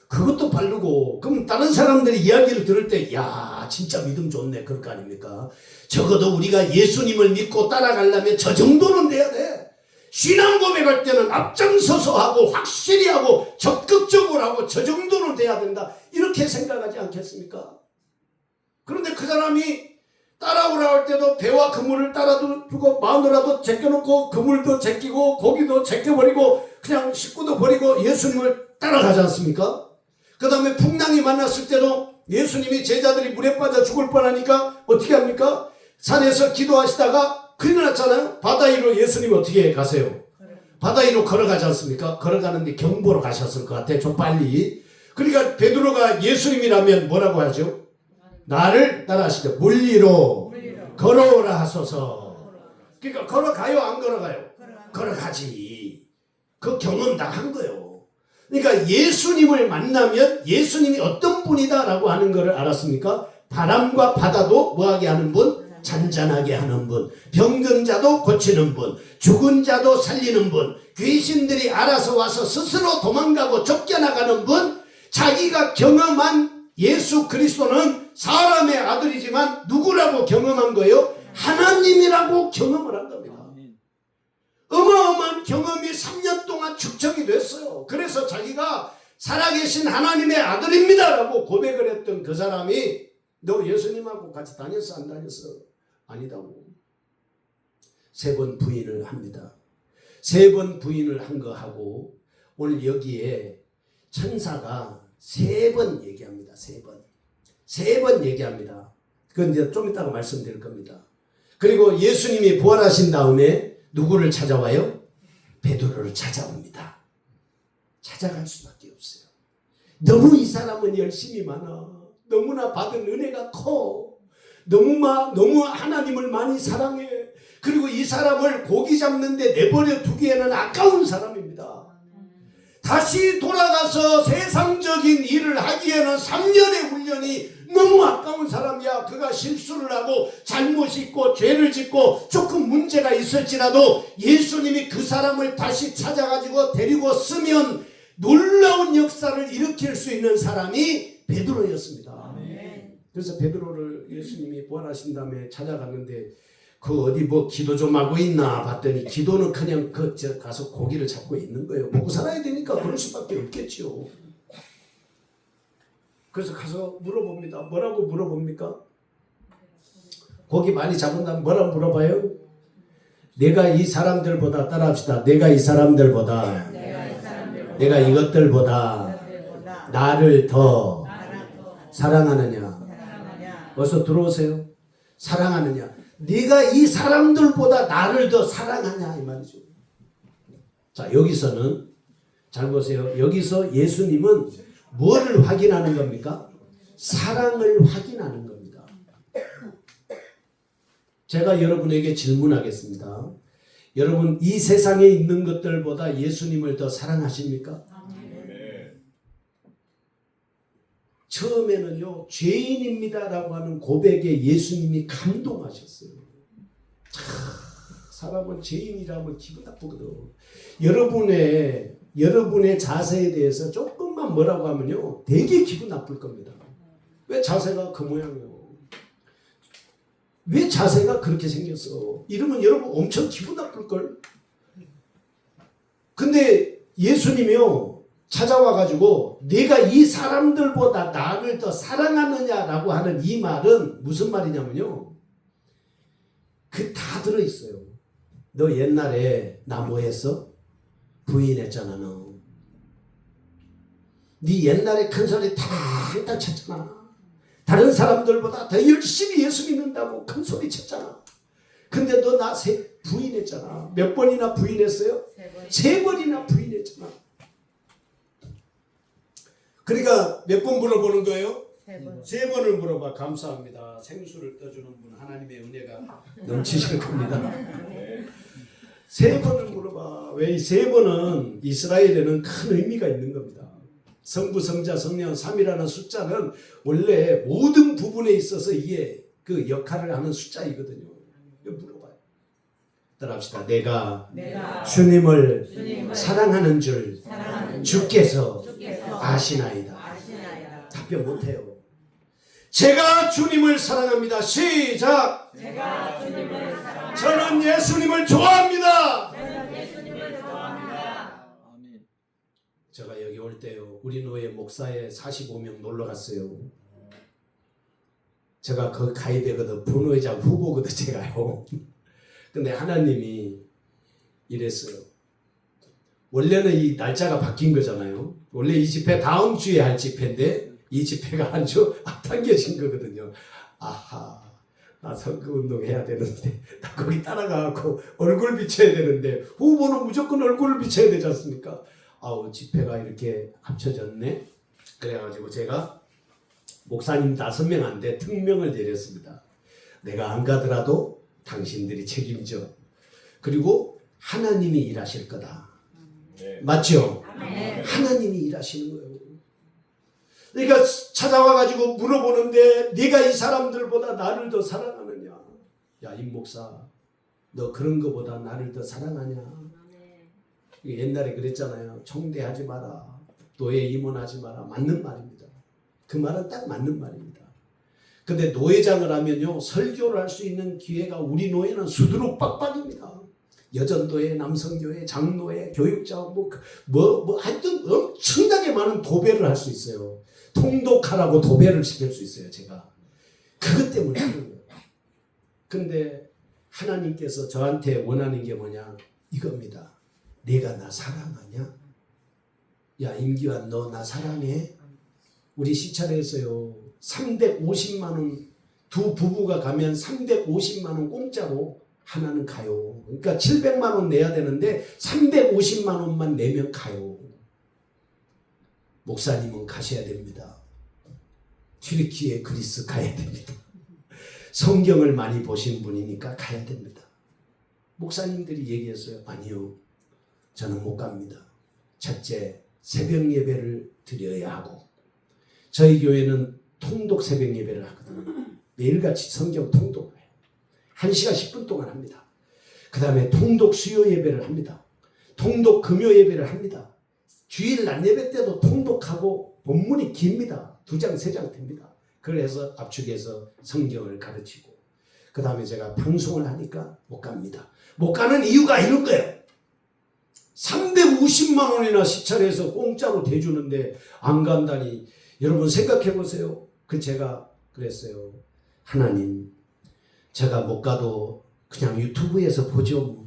그것도 바르고 그럼 다른 사람들이 이야기를 들을 때 야 진짜 믿음 좋네 그럴 거 아닙니까? 적어도 우리가 예수님을 믿고 따라가려면 저 정도는 돼야 돼. 신앙 고백할 때는 앞장서서 하고 확실히 하고 적극적으로 하고 저 정도는 돼야 된다. 이렇게 생각하지 않겠습니까? 그런데 그 사람이 따라오라 할 때도 배와 그물을 따라두고 마누라도 제껴놓고 그물도 제끼고 고기도 제껴버리고 그냥 식구도 버리고 예수님을 따라가지 않습니까? 그 다음에 풍랑이 만났을 때도 예수님이 제자들이 물에 빠져 죽을 뻔하니까 어떻게 합니까? 산에서 기도하시다가 큰일 났잖아요. 바다 위로 예수님이 어떻게 가세요? 바다 위로 걸어가지 않습니까? 걸어가는데 경보로 가셨을 것 같아. 좀 빨리. 그러니까 베드로가 예수님이라면 뭐라고 하죠? 나를 따라하시죠. 물리로 걸어오라 하소서. 그러니까 걸어가요 안 걸어가요? 걸어가지. 그 경험 다 한 거예요. 그러니까 예수님을 만나면 예수님이 어떤 분이다라고 하는 것을 알았습니까? 바람과 바다도 뭐하게 하는 분? 잔잔하게 하는 분. 병든 자도 고치는 분. 죽은 자도 살리는 분. 귀신들이 알아서 와서 스스로 도망가고 쫓겨나가는 분. 자기가 경험한 예수 그리스도는 사람의 아들이지만 누구라고 경험한 거예요? 하나님이라고 경험을 한 겁니다. 어마어마한 경험이 3년 동안 축적이 됐어요. 그래서 자기가 살아계신 하나님의 아들입니다 라고 고백을 했던 그 사람이 너 예수님하고 같이 다녔어 안 다녔어? 아니다고. 3번 부인을 합니다. 3번 부인을 한 거 하고 오늘 여기에 천사가 3번 얘기합니다. 3번 얘기합니다. 그건 이제 좀 이따가 말씀드릴 겁니다. 그리고 예수님이 부활하신 다음에 누구를 찾아와요? 베드로를 찾아옵니다. 찾아갈 수밖에 없어요. 너무 이 사람은 열심이 많아. 너무나 받은 은혜가 커. 너무 하나님을 많이 사랑해. 그리고 이 사람을 고기 잡는데 내버려 두기에는 아까운 사람입니다. 다시 돌아가서 세상적인 일을 하기에는 3년의 훈련이 너무 아까운 사람이야. 그가 실수를 하고 잘못이 있고 죄를 짓고 조금 문제가 있을지라도 예수님이 그 사람을 다시 찾아가지고 데리고 쓰면 놀라운 역사를 일으킬 수 있는 사람이 베드로였습니다. 아멘. 그래서 베드로를 예수님이 부활하신 다음에 찾아갔는데 그 어디 뭐 기도 좀 하고 있나 봤더니 기도는 그냥 가서 고기를 잡고 있는 거예요. 먹고 살아야 되니까 그럴 수밖에 없겠지요. 그래서 가서 물어봅니다. 뭐라고 물어봅니까? 고기 많이 잡은 다음 뭐라고 물어봐요? 내가 이 사람들보다 따라합시다. 내가 이 사람들보다 내가 이것들보다 나를 더 사랑하느냐? 어서 들어오세요. 사랑하느냐? 네가 이 사람들보다 나를 더 사랑하냐 이 말이죠. 자 여기서는 잘 보세요. 여기서 예수님은 뭐를 확인하는 겁니까? 사랑을 확인하는 겁니다. 제가 여러분에게 질문하겠습니다. 여러분 이 세상에 있는 것들보다 예수님을 더 사랑하십니까? 아멘. 처음에는요 죄인입니다라고 하는 고백에 예수님이 감동하셨어요. 사람은 죄인이라면 기분 나쁘거든. 여러분의 자세에 대해서 조금만 뭐라고 하면요 되게 기분 나쁠 겁니다. 왜 자세가 그 모양이에요? 왜 자세가 그렇게 생겼어? 이러면 여러분 엄청 기분 나쁠걸? 근데 예수님이요 찾아와가지고 내가 이 사람들보다 나를 더 사랑하느냐라고 하는 이 말은 무슨 말이냐면요 그 다 들어있어요. 너 옛날에 나 뭐 했어? 부인했잖아 너. 네 옛날에 큰 소리 탕탕 쳤잖아. 다른 사람들보다 더 열심히 예수 믿는다고 큰 소리 쳤잖아. 근데 너 나 부인했잖아. 몇 번이나 부인했어요? 3번이나 부인했잖아. 그러니까 몇 번 물어보는 거예요? 3번을 물어봐. 감사합니다. 생수를 떠주는 분 하나님의 은혜가 넘치실 겁니다. 3번을 물어봐. 왜 이 3번은 이스라엘에는 큰 의미가 있는 겁니다. 성부, 성자, 성령, 3이라는 숫자는 원래 모든 부분에 있어서 이게 그 역할을 하는 숫자이거든요. 이거 물어봐요. 따라합시다. 내가 주님을 사랑하는 줄 주께서 아시나이다. 답변 못해요. 제가 주님을 사랑합니다. 시작. 제가 주님을 사랑합니다. 저는 예수님을 좋아합니다. 저는 예수님을 좋아합니다. 제가 여기 올 때요 우리 노예 목사에 45명 놀러 갔어요. 제가 거기 가야 되거든. 부노회장 후보거든 제가요. 근데 하나님이 이랬어요. 원래는 이 날짜가 바뀐 거잖아요. 원래 이 집회 다음 주에 할 집회인데 이 집회가 한 주 앞당겨진 거거든요. 아하, 나 선거운동 해야 되는데 나 거기 따라가고 얼굴 비춰야 되는데 후보는 무조건 얼굴을 비춰야 되지 않습니까? 아우 집회가 이렇게 합쳐졌네. 그래가지고 제가 목사님 5명한테 특명을 내렸습니다. 내가 안 가더라도 당신들이 책임져. 그리고 하나님이 일하실 거다. 네. 맞죠? 아멘. 하나님이 일하시는 거예요. 그러니까 찾아와가지고 물어보는데 네가 이 사람들보다 나를 더 사랑하느냐? 야, 임 목사, 너 그런 거보다 나를 더 사랑하냐? 옛날에 그랬잖아요. 총대하지 마라. 노예 임원하지 마라. 맞는 말입니다. 그 말은 딱 맞는 말입니다. 근데 노예장을 하면요 설교를 할 수 있는 기회가 우리 노예는 수두룩 빡빡입니다. 여전도회, 남성교회, 장로회, 교육자 하여튼 엄청나게 많은 도배를 할 수 있어요. 통독하라고 도배를 시킬 수 있어요. 제가 그것 때문에 하는 거예요. 근데 하나님께서 저한테 원하는 게 뭐냐 이겁니다. 네가 나 사랑하냐? 야 임기환 너 나 사랑해? 우리 시찰에서요 350만 원 두 부부가 가면 350만 원 공짜로 하나는 가요. 그러니까 700만 원 내야 되는데 350만 원만 내면 가요. 목사님은 가셔야 됩니다. 튀르키예 그리스 가야 됩니다. 성경을 많이 보신 분이니까 가야 됩니다. 목사님들이 얘기했어요. 아니요. 저는 못 갑니다. 첫째, 새벽 예배를 드려야 하고 저희 교회는 통독 새벽 예배를 하거든요. 매일같이 성경 통독을 해요. 1시간 10분 동안 합니다. 그 다음에 통독 수요 예배를 합니다. 통독 금요 예배를 합니다. 주일 낮 예배 때도 통독하고 본문이 깁니다. 2장 3장 됩니다. 그래서 압축해서 성경을 가르치고 그 다음에 제가 방송을 하니까 못 갑니다. 못 가는 이유가 이런 거예요. 350만 원이나 시찰해서 공짜로 대주는데 안 간다니 여러분 생각해 보세요. 제가 그랬어요. 하나님 제가 못 가도 그냥 유튜브에서 보죠.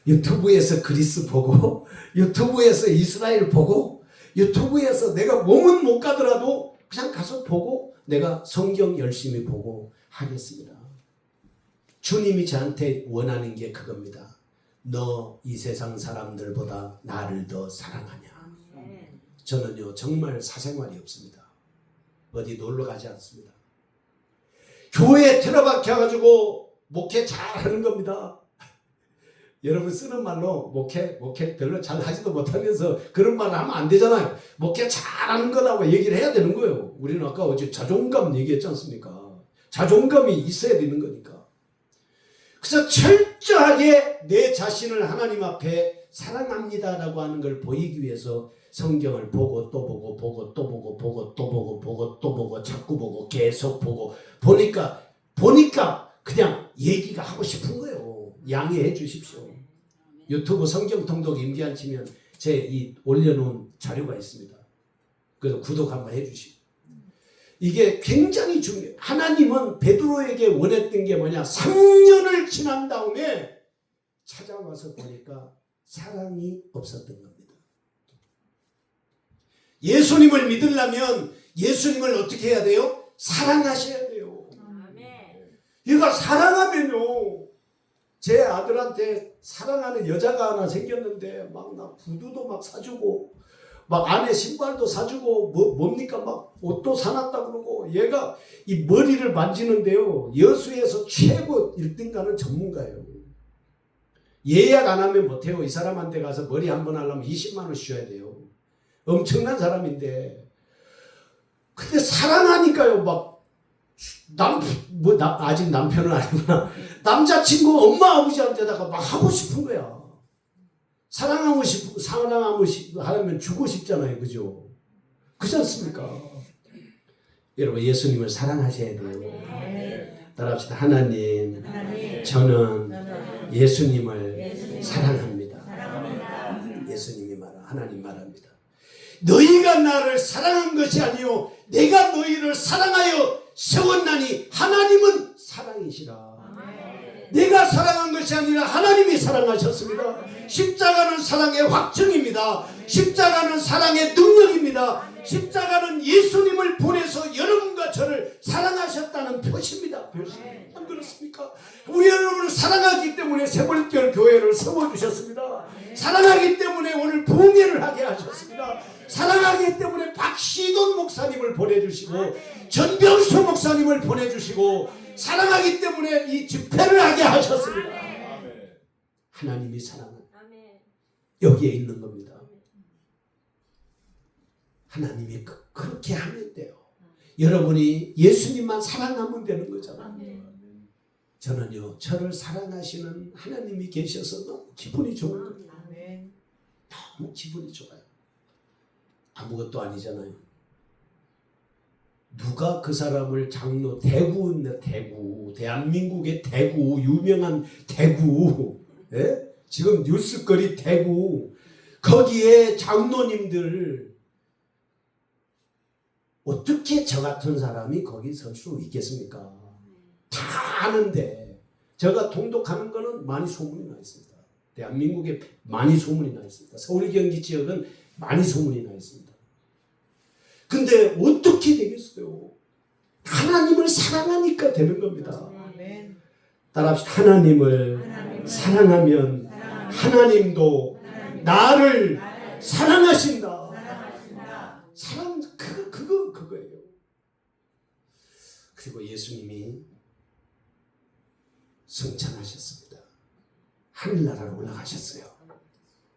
유튜브에서 그리스 보고 유튜브에서 이스라엘 보고 유튜브에서 내가 몸은 못 가더라도 그냥 가서 보고 내가 성경 열심히 보고 하겠습니다. 주님이 저한테 원하는 게 그겁니다. 너 이 세상 사람들보다 나를 더 사랑하냐? 저는요 정말 사생활이 없습니다. 어디 놀러 가지 않습니다. 교회에 틀어박혀가지고 목회 잘하는 겁니다. 여러분 쓰는 말로 목회 별로 잘 하지도 못하면서 그런 말을 하면 안 되잖아요. 목회 잘하는 거라고 얘기를 해야 되는 거예요. 우리는 아까 어제 자존감 얘기했지 않습니까? 자존감이 있어야 되는 거니까. 그래서 철저하게 내 자신을 하나님 앞에 사랑합니다라고 하는 걸 보이기 위해서 성경을 보고 또 보고 보고 또 보고 보고 또 보고 보고 또 보고 자꾸 보고 계속 보고 보니까 그냥 얘기가 하고 싶은 거예요. 양해해 주십시오. 유튜브 성경 통독 임기한 치면 제 이 올려놓은 자료가 있습니다. 그래서 구독 한번 해주시고. 이게 굉장히 중요해요. 하나님은 베드로에게 원했던 게 뭐냐? 3년을 지난 다음에 찾아와서 보니까 사랑이 없었던 겁니다. 예수님을 믿으려면 예수님을 어떻게 해야 돼요? 사랑하셔야 돼요. 얘가 사랑하면요, 제 아들한테 사랑하는 여자가 하나 생겼는데 막 나 구두도 막 사주고 막 안에 신발도 사주고 뭡니까 막 옷도 사놨다 그러고, 얘가 이 머리를 만지는데요 여수에서 최고 1등 가는 전문가예요. 예약 안 하면 못해요. 이 사람한테 가서 머리 한번 하려면 20만 원 줘야 돼요. 엄청난 사람인데, 근데 사랑하니까요 막 아직 남편은 아니구나. 남자친구 엄마 아버지한테다가 막 하고 싶은 거야. 사랑하면 주고 싶잖아요. 그죠? 그렇지 않습니까? 여러분 예수님을 사랑하셔야 돼요. 따라합시다. 하나님, 저는 예수님을 사랑합니다. 예수님이 하나님 말합니다. 너희가 나를 사랑한 것이 아니요 내가 너희를 사랑하여 세웠나니 하나님은 사랑이시라. 내가 사랑한 것이 아니라 하나님이 사랑하셨습니다. 십자가는 사랑의 확증입니다. 십자가는 사랑의 능력입니다. 십자가는 예수님을 보내서 여러분과 저를 사랑하셨다는 표시입니다. 표시. 안 그렇습니까? 우리 여러분을 사랑하기 때문에 새벌결 교회를 세워주셨습니다. 사랑하기 때문에 오늘 부흥회를 하게 하셨습니다. 사랑하기 때문에 박시돈 목사님을 보내주시고 전병수 목사님을 보내주시고 사랑하기 때문에 이 집회를 하게 하셨습니다. 하나님이 사랑은 여기에 있는 겁니다. 하나님이 그렇게 하면 돼요. 여러분이 예수님만 사랑하면 되는 거잖아요. 저는요 저를 사랑하시는 하나님이 계셔서 너무 기분이 좋은 겁니다. 너무 기분이 좋아요. 아무것도 아니잖아요. 누가 그 사람을 장로, 대한민국의 대구, 유명한 대구, 예? 지금 뉴스거리 대구, 거기에 장로님들 어떻게 저 같은 사람이 거기 설 수 있겠습니까? 다 아는데 제가 통독하는 거는 많이 소문이 나 있습니다. 대한민국에 많이 소문이 나 있습니다. 서울 경기 지역은 많이 소문이 나 있습니다. 근데 어떻게 되겠어요? 하나님을 사랑하니까 되는 겁니다. 따라합시다. 하나님을 사랑하면 하나님도 나를 사랑하신다. 사랑 그거예요. 그리고 예수님이 승천하셨습니다. 하늘나라로 올라가셨어요.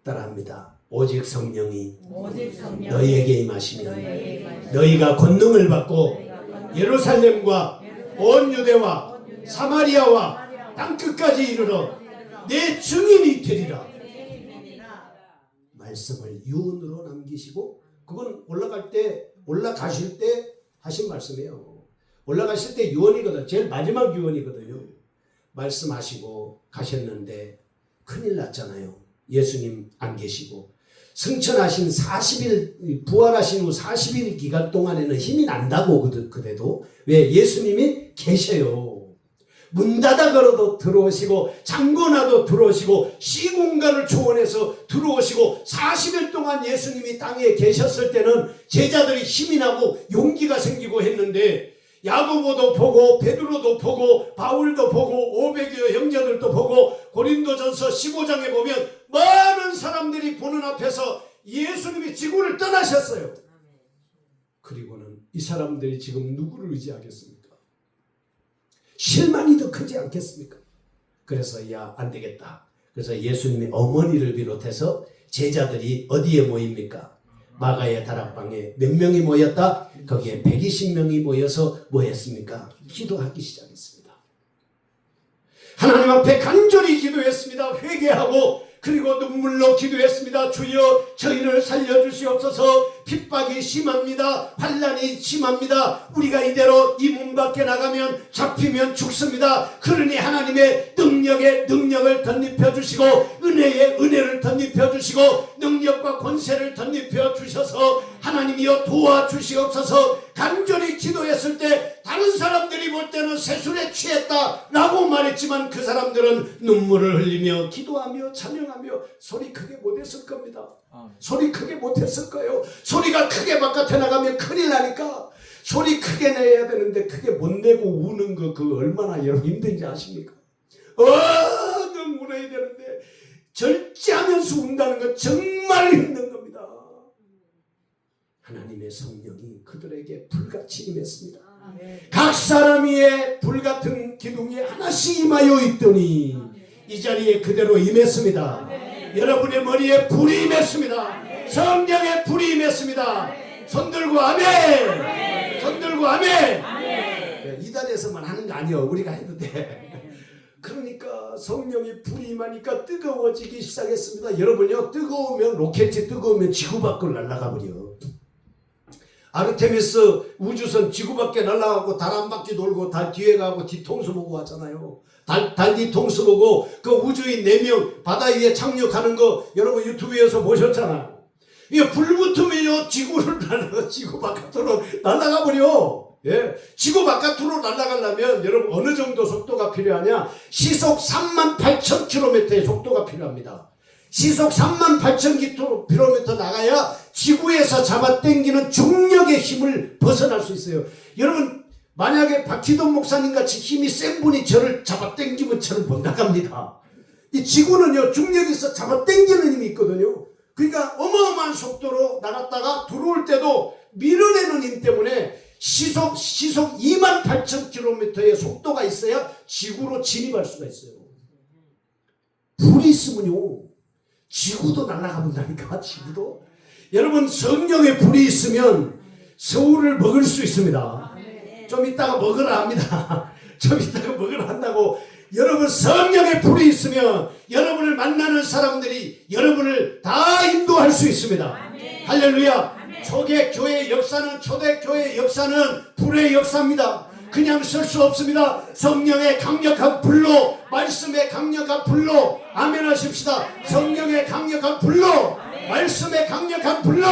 따라합니다. 오직 성령이 너희에게 임하시면 너희가 권능을 받고 예루살렘과 온 유대와 사마리아와 땅끝까지 이르러 내 증인이 되리라. 말씀을 유언으로 남기시고, 그건 올라가실 때 하신 말씀이에요. 올라가실 때 유언이거든. 제일 마지막 유언이거든요. 말씀하시고 가셨는데 큰일 났잖아요. 예수님 안 계시고 승천하신 40일, 부활하신 후 40일 기간 동안에는 힘이 난다고 그래도 왜? 예수님이 계셔요. 문 닫아 걸어도 들어오시고 잠궈놔도 들어오시고 시공간을 초월해서 들어오시고 40일 동안 예수님이 땅에 계셨을 때는 제자들이 힘이 나고 용기가 생기고 했는데 야고보도 보고 베드로도 보고 바울도 보고 500여 형제들도 보고 고린도전서 15장에 보면 많은 사람들이 보는 앞에서 예수님이 지구를 떠나셨어요. 그리고는 이 사람들이 지금 누구를 의지하겠습니까? 실망이 더 크지 않겠습니까? 그래서 야, 안 되겠다. 그래서 예수님의 어머니를 비롯해서 제자들이 어디에 모입니까? 마가의 다락방에 몇 명이 모였다? 거기에 120명이 모여서 뭐 했습니까? 기도하기 시작했습니다. 하나님 앞에 간절히 기도했습니다. 회개하고 그리고 눈물로 기도했습니다. 주여 저희를 살려주시옵소서. 핍박이 심합니다. 환난이 심합니다. 우리가 이대로 이 문 밖에 나가면 잡히면 죽습니다. 그러니 하나님의 능력을 덧입혀 주시고 은혜의 은혜를 덧입혀 주시고 능력과 권세를 덧입혀 주셔서 하나님이여 도와주시옵소서. 간절히 기도했을 때 다른 사람들이 볼 때는 세술에 취했다라고 말했지만 그 사람들은 눈물을 흘리며 기도하며 찬양하며 소리 크게 못했을 겁니다. 소리 크게 못했을 거예요. 소리가 크게 바깥에 나가면 큰일 나니까 소리 크게 내야 되는데 크게 못 내고 우는 거 그 얼마나 여러분 힘든지 아십니까? 너무 울어야 되는데 절제하면서 운다는 건 정말 힘든 겁니다. 하나님의 성령이 그들에게 불같이 임했습니다. 각 사람 위에 불같은 기둥이 하나씩 임하여 있더니 이 자리에 그대로 임했습니다. 여러분의 머리에 불이 임했습니다. 성령의 불이 임했습니다. 손들고 아멘. 손들고 아멘. 이단에서만 하는 거 아니에요. 우리가 해도 돼. 그러니까 성령이 불이 임하니까 뜨거워지기 시작했습니다. 여러분요, 뜨거우면 로켓이 뜨거우면 지구 밖으로 날아가 버려. 아르테미스 우주선 지구 밖에 날아가고 달 한 바퀴 돌고 달 뒤에 가고 뒤통수 보고 왔잖아요. 달 뒤통수 보고 그 우주인 4명 바다 위에 착륙하는 거 여러분 유튜브에서 보셨잖아요. 이게 불 붙으면요 지구를 날아가 지구 바깥으로 날아가 버려. 예, 지구 바깥으로 날아가려면 여러분 어느 정도 속도가 필요하냐? 시속 38,000km의 속도가 필요합니다. 시속 38,000km 나가야 지구에서 잡아당기는 중력의 힘을 벗어날 수 있어요. 여러분 만약에 박희돈 목사님 같이 힘이 센 분이 저를 잡아당기면 저는 못 나갑니다. 이 지구는요 중력에서 잡아당기는 힘이 있거든요. 그러니까 어마어마한 속도로 나갔다가 들어올 때도 밀어내는 힘 때문에 시속 28,000km의 속도가 있어야 지구로 진입할 수가 있어요. 불이 있으면요 지구도 날아가본다니까. 지구도. 여러분 성령의 불이 있으면 서울을 먹을 수 있습니다. 좀 이따가 먹으라 합니다. 좀 이따가 먹으라 한다고. 여러분 성령의 불이 있으면 여러분을 만나는 사람들이 여러분을 다 인도할 수 있습니다. 할렐루야. 초대교회의 역사는 불의 역사입니다. 그냥 쓸 수 없습니다. 성령의 강력한 불로, 말씀의 강력한 불로, 아멘 하십시다. 성령의 강력한 불로, 말씀의 강력한 불로,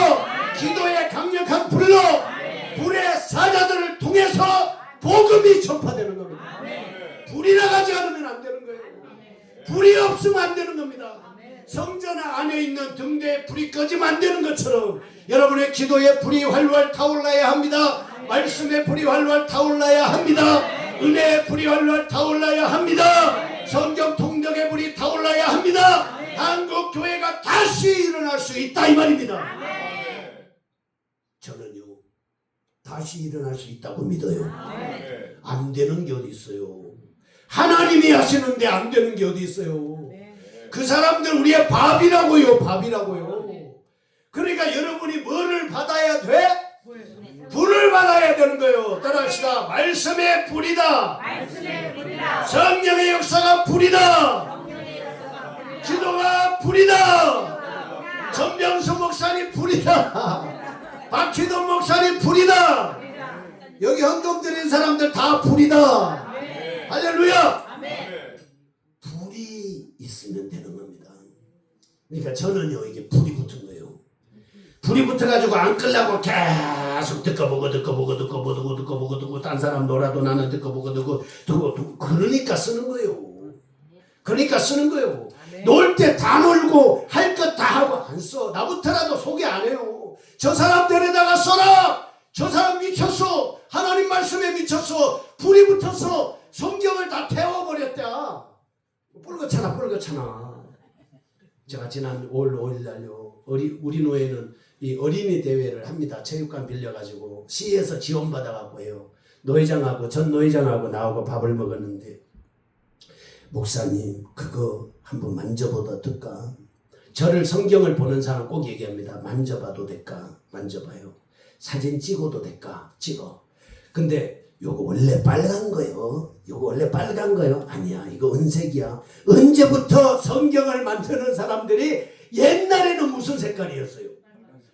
기도의 강력한 불로, 불의 사자들을 통해서 복음이 전파되는 겁니다. 불이 나가지 않으면 안 되는 거예요. 불이 없으면 안 되는 겁니다. 성전 안에 있는 등대에 불이 꺼지면 안 되는 것처럼 여러분의 기도에 불이 활활 타올라야 합니다. 말씀의 불이 활활 타올라야 합니다. 은혜의 불이 활활 타올라야 합니다. 성경 통독의 불이 타올라야 합니다. 한국 교회가 다시 일어날 수 있다 이 말입니다. 저는요 다시 일어날 수 있다고 믿어요. 안 되는 게 어디 있어요. 하나님이 하시는데 안 되는 게 어디 있어요. 그 사람들 우리의 밥이라고요. 밥이라고요. 그러니까 여러분이 뭐를 받아야 돼? 불을 받아야 되는 거예요. 따라합시다. 말씀의 불이다. 성령의 역사가 불이다. 기도가 불이다. 전병수 목사님 불이다. 박희돈 목사님 불이다. 여기 헌금 드린 사람들 다 불이다. 할렐루야. 불이 있으면 되는 겁니다. 그러니까 저는요 이게 불이 붙은 거예요. 불이 붙어가지고 안 끌려고 계속 듣고 딴 사람 놀아도 나는 듣고 그러니까 쓰는 거예요. 그러니까 쓰는 거예요. 놀 때 다 놀고 할 것 다 하고 안 써. 나부터라도 소개 안 해요. 저 사람 데려다가 써라. 저 사람 미쳤어. 하나님 말씀에 미쳤어. 불이 붙어서 성경을 다 태워버렸다. 뻘겋잖아. 제가 지난 5월 5일 날요 우리 노예는 이 어린이 대회를 합니다. 체육관 빌려가지고 시에서 지원받아갖고 해요. 노회장하고 전 노회장하고 나하고 밥을 먹었는데 목사님 그거 한번 만져봐도 어떨까? 저를 성경을 보는 사람 꼭 얘기합니다. 만져봐도 될까? 만져봐요. 사진 찍어도 될까? 찍어. 근데 요거 원래 빨간 거요. 요거 원래 빨간 거요. 아니야. 이거 은색이야. 언제부터 성경을 만드는 사람들이 옛날에는 무슨 색깔이었어요?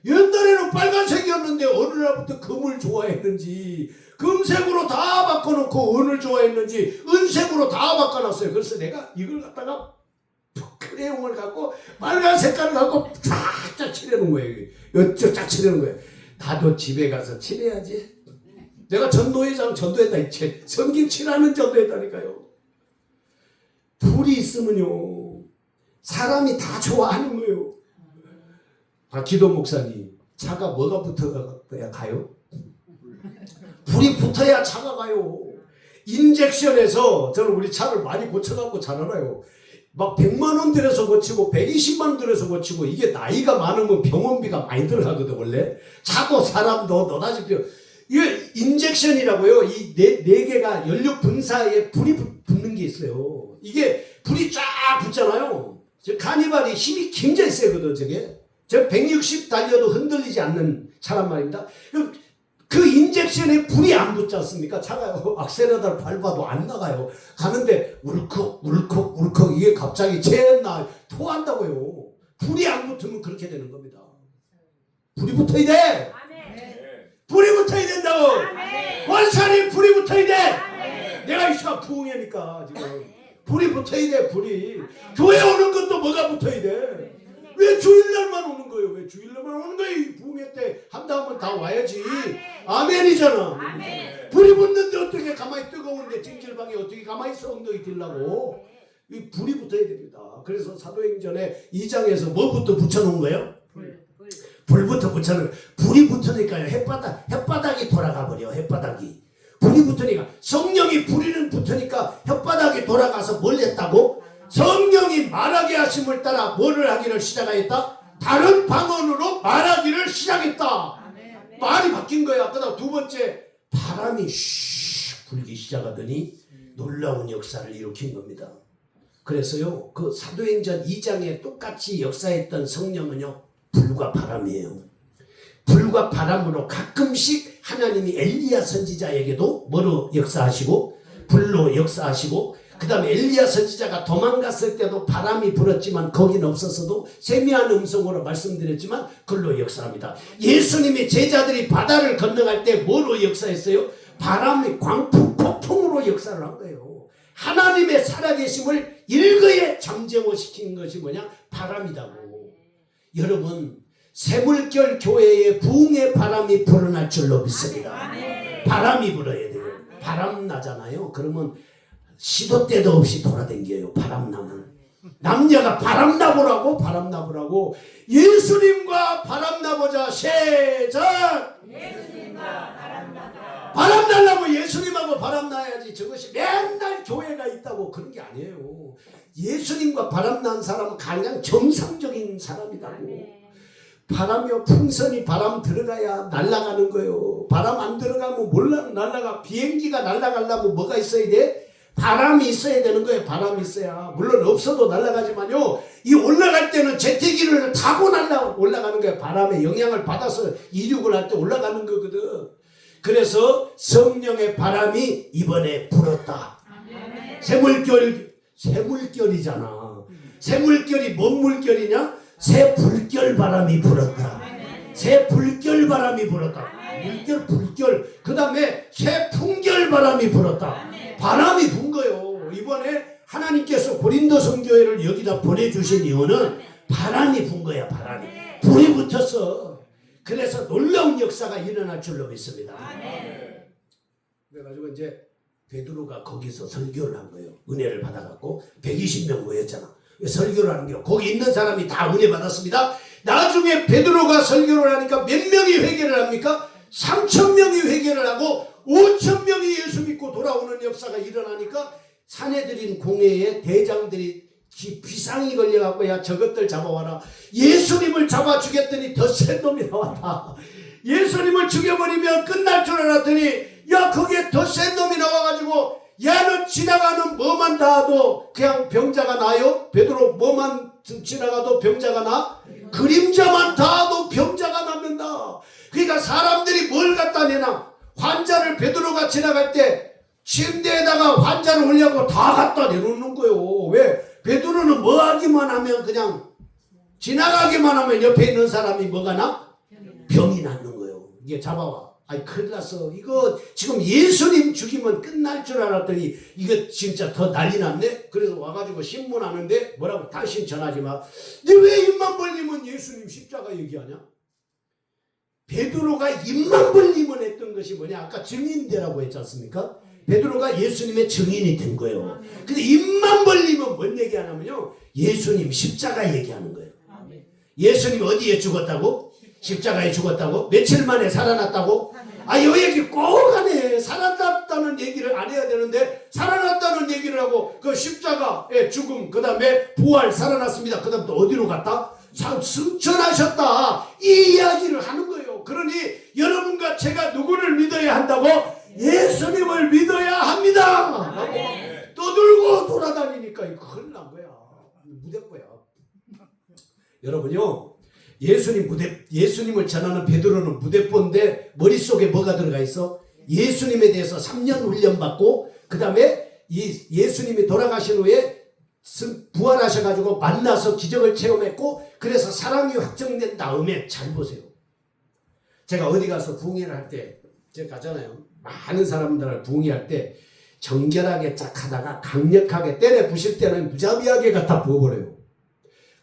옛날에는 빨간색이었는데 어느 날부터 금을 좋아했는지 금색으로 다 바꿔놓고 은을 좋아했는지 은색으로 다 바꿔놨어요. 그래서 내가 이걸 갖다가 크레용을 갖고 빨간 색깔을 갖고 쫙쫙 칠해놓은 거예요. 이쪽 쫙 칠해놓은 거예요. 나도 집에 가서 칠해야지. 내가 전도회장 전도했다. 성경 칠하는 전도했다니까요. 불이 있으면요 사람이 다 좋아하는 거예요. 기도 목사님 차가 뭐가 붙어야 가요? 불이 붙어야 차가 가요. 인젝션에서 저는 우리 차를 많이 고쳐갖고 잘 알아요. 막 100만 원 들여서 고치고 120만 원 들여서 고치고 이게 나이가 많으면 병원비가 많이 들어가거든. 원래 차고 사람도 너다시피 이게 인젝션이라고요. 이 네 개가 연료 분사에 불이 붙는 게 있어요. 이게 불이 쫙 붙잖아요. 카니발이 힘이 굉장히 세거든. 저 160 달려도 흔들리지 않는 차란 말입니다. 그 인젝션에 불이 안 붙지 않습니까? 차가 악셀레터를 밟아도 안 나가요. 가는데 울컥 이게 갑자기 쟤나 토한다고요. 불이 안 붙으면 그렇게 되는 겁니다. 불이 붙어야 돼. 불이 붙어야 된다고. 권사님 불이 붙어야 돼. 내가 이 시간 부흥회니까 지금 불이 붙어야 돼. 불이. 교회 오는 것도 뭐가 붙어야 돼. 왜 주일날만 오는 거예요? 왜 주일날만 오는 거예요? 부흥회 때 한다 하면 다 와야지. 아멘이잖아. 불이 붙는데 어떻게 가만히 뜨거운데 찜질방에 어떻게 가만히 있어 엉덩이 딜라고. 이 불이 붙어야 됩니다. 그래서 사도행전에 2장에서 뭐부터 붙여놓은 거예요? 불부터 붙여놓은 거예요. 불이 붙으니까요 햇바닥이 돌아가 버려. 햇바닥이 불이 붙으니까 성령이 불이는 붙으니까 햇바닥이 돌아가서 뭘 했다고? 성령이 말하게 하심을 따라 뭐를 하기를 시작하였다? 다른 방언으로 말하기를 시작했다. 말이 바뀐 거야. 그다음 두 번째 바람이 슉 불기 시작하더니 놀라운 역사를 일으킨 겁니다. 그래서요 그 사도행전 2장에 똑같이 역사했던 성령은요 불과 바람이에요. 불과 바람으로 가끔씩 하나님이 엘리야 선지자에게도 뭐로 역사하시고 불로 역사하시고 그 다음에 엘리야 선지자가 도망갔을 때도 바람이 불었지만 거긴 없었어도 세미한 음성으로 말씀드렸지만 그걸로 역사합니다. 예수님의 제자들이 바다를 건너갈 때 뭐로 역사했어요? 바람이 광풍 폭풍으로 역사를 한 거예요. 하나님의 살아계심을 일거에 잠재워시킨 것이 뭐냐? 바람이라고. 여러분 새물결 교회에 부흥의 바람이 불어날 줄로 믿습니다. 바람이 불어야 돼요. 바람 나잖아요. 그러면 시도 때도 없이 돌아다녀요. 바람나면 남녀가 바람나보라고 예수님과 바람나보자. 시작. 예수님과 바람나보자. 바람나려고 예수님하고 바람나야지. 저것이 맨날 교회가 있다고 그런 게 아니에요. 예수님과 바람난 사람은 가장 정상적인 사람이라고. 바람이요 풍선이 바람 들어가야 날아가는 거예요. 바람 안 들어가면 몰라 날아가. 비행기가 날아가려면 뭐가 있어야 돼? 바람이 있어야 되는 거예요. 바람이 있어야. 물론 없어도 날아가지만요. 이 올라갈 때는 제트기를 타고 올라가는 거예요. 바람의 영향을 받아서 이륙을 할 때 올라가는 거거든. 그래서 성령의 바람이 이번에 불었다. 새물결이잖아. 새물결이 뭔 물결이냐? 새 불결 바람이 불었다. 새 불결 바람이 불었다. 물결 불결. 그 다음에 새 풍결 바람이 불었다. 바람이 분 거요. 이번에 하나님께서 고린도 성교회를 여기다 보내주신 이유는 바람이 분 거야. 바람이. 불이 붙었어. 그래서 놀라운 역사가 일어날 줄로 믿습니다. 그래가지고 이제 베드로가 거기서 설교를 한 거예요. 은혜를 받아갖고 120명 모였잖아. 설교를 하는 게 거기 있는 사람이 다 은혜 받았습니다. 나중에 베드로가 설교를 하니까 몇 명이 회개를 합니까? 3,000명이 회개를 하고 5,000명이 예수 믿고 돌아오는 역사가 일어나니까 사내들인 공회의 대장들이 비상이 걸려갖고 야 저것들 잡아와라. 예수님을 잡아주겠더니 더 센 놈이 나왔다. 예수님을 죽여버리면 끝날 줄 알았더니 야 거기에 더 센 놈이 나와가지고 야는 지나가는 뭐만 닿아도 그냥 병자가 나요? 베드로 뭐만 지나가도 병자가 나? 그림자만 닿아도 병자가 납니다. 그러니까 사람들이 뭘 갖다 내나? 환자를 베드로가 지나갈 때 침대에다가 환자를 올려고 다 갖다 내놓는 거예요. 왜? 베드로는 뭐 하기만 하면 그냥 지나가기만 하면 옆에 있는 사람이 뭐가 나? 병이 낫는 거예요. 이게 잡아와. 아이 큰일 났어. 이거 지금 예수님 죽이면 끝날 줄 알았더니 이거 진짜 더 난리 났네. 그래서 와가지고 신문하는데 뭐라고? 당신 전하지 마. 너 왜 입만 벌리면 예수님 십자가 얘기하냐? 베드로가 입만 벌리면 했던 것이 뭐냐? 아까 증인되라고 했지 않습니까? 베드로가 예수님의 증인이 된 거예요. 근데 입만 벌리면 뭔 얘기하냐면요, 예수님 십자가 얘기하는 거예요. 예수님 어디에 죽었다고? 십자가에 죽었다고? 며칠 만에 살아났다고? 아, 이 얘기 꼭 하네. 살아났다는 얘기를 안 해야 되는데 살아났다는 얘기를 하고 그 십자가의 죽음, 그 다음에 부활, 살아났습니다. 그 다음 또 어디로 갔다? 승천하셨다. 이 이야기를 하는 거예요. 그러니 여러분과 제가 누구를 믿어야 한다고? 예수님을 믿어야 합니다. 라고 떠들고 돌아다니니까 이거 큰일 난 거야. 무대뽀야. 여러분요, 예수님을 전하는 베드로는 무대뽀인데 머릿속에 뭐가 들어가 있어? 예수님에 대해서 3년 훈련받고 그 다음에 예수님이 돌아가신 후에 부활하셔가지고 만나서 기적을 체험했고 그래서 사랑이 확정된 다음에 잘 보세요. 제가 어디 가서 부흥회를 할 때 제가 가잖아요. 많은 사람들을 부흥회할 때 정결하게 쫙 하다가 강력하게 때려 부실 때는 무자비하게 갖다 부어버려요.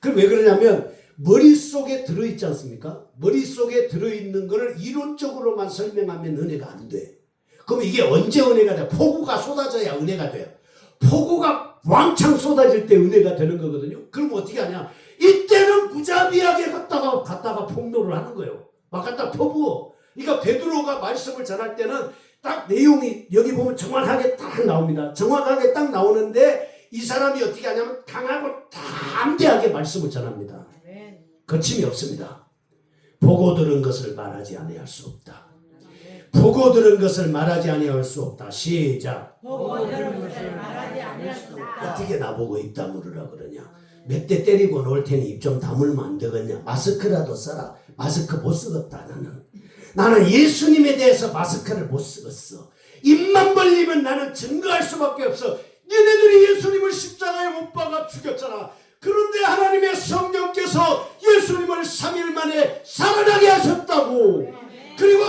그럼 왜 그러냐면 머릿속에 들어있지 않습니까? 머릿속에 들어있는 거를 이론적으로만 설명하면 은혜가 안 돼. 그럼 이게 언제 은혜가 돼? 폭우가 쏟아져야 은혜가 돼요. 폭우가 왕창 쏟아질 때 은혜가 되는 거거든요. 그럼 어떻게 하냐? 이때는 무자비하게 갖다가 폭로를 하는 거예요. 막 갖다 퍼부어. 그러니까 베드로가 말씀을 전할 때는 딱 내용이 여기 보면 정확하게 딱 나옵니다. 정확하게 딱 나오는데 이 사람이 어떻게 하냐면 강하고 담대하게 말씀을 전합니다. 거침이 없습니다. 보고 들은 것을 말하지 아니할 수 없다. 보고 들은 것을 말하지 아니할 수 없다. 시작. 보고 들은 것을 말하지 아니할 수 없다. 어떻게 나보고 입 다물으라 그러냐? 몇 대 때리고 놓을 테니 입 좀 다물면 안 되겠냐? 마스크라도 써라. 마스크 못 쓰겠다 나는 예수님에 대해서 마스크를 못 쓰겠어. 입만 벌리면 나는 증거할 수밖에 없어. 니네들이 예수님을 십자가에 못 박아 죽였잖아. 그런데 하나님의 성령께서 예수님을 3일 만에 살아나게 하셨다고. 그리고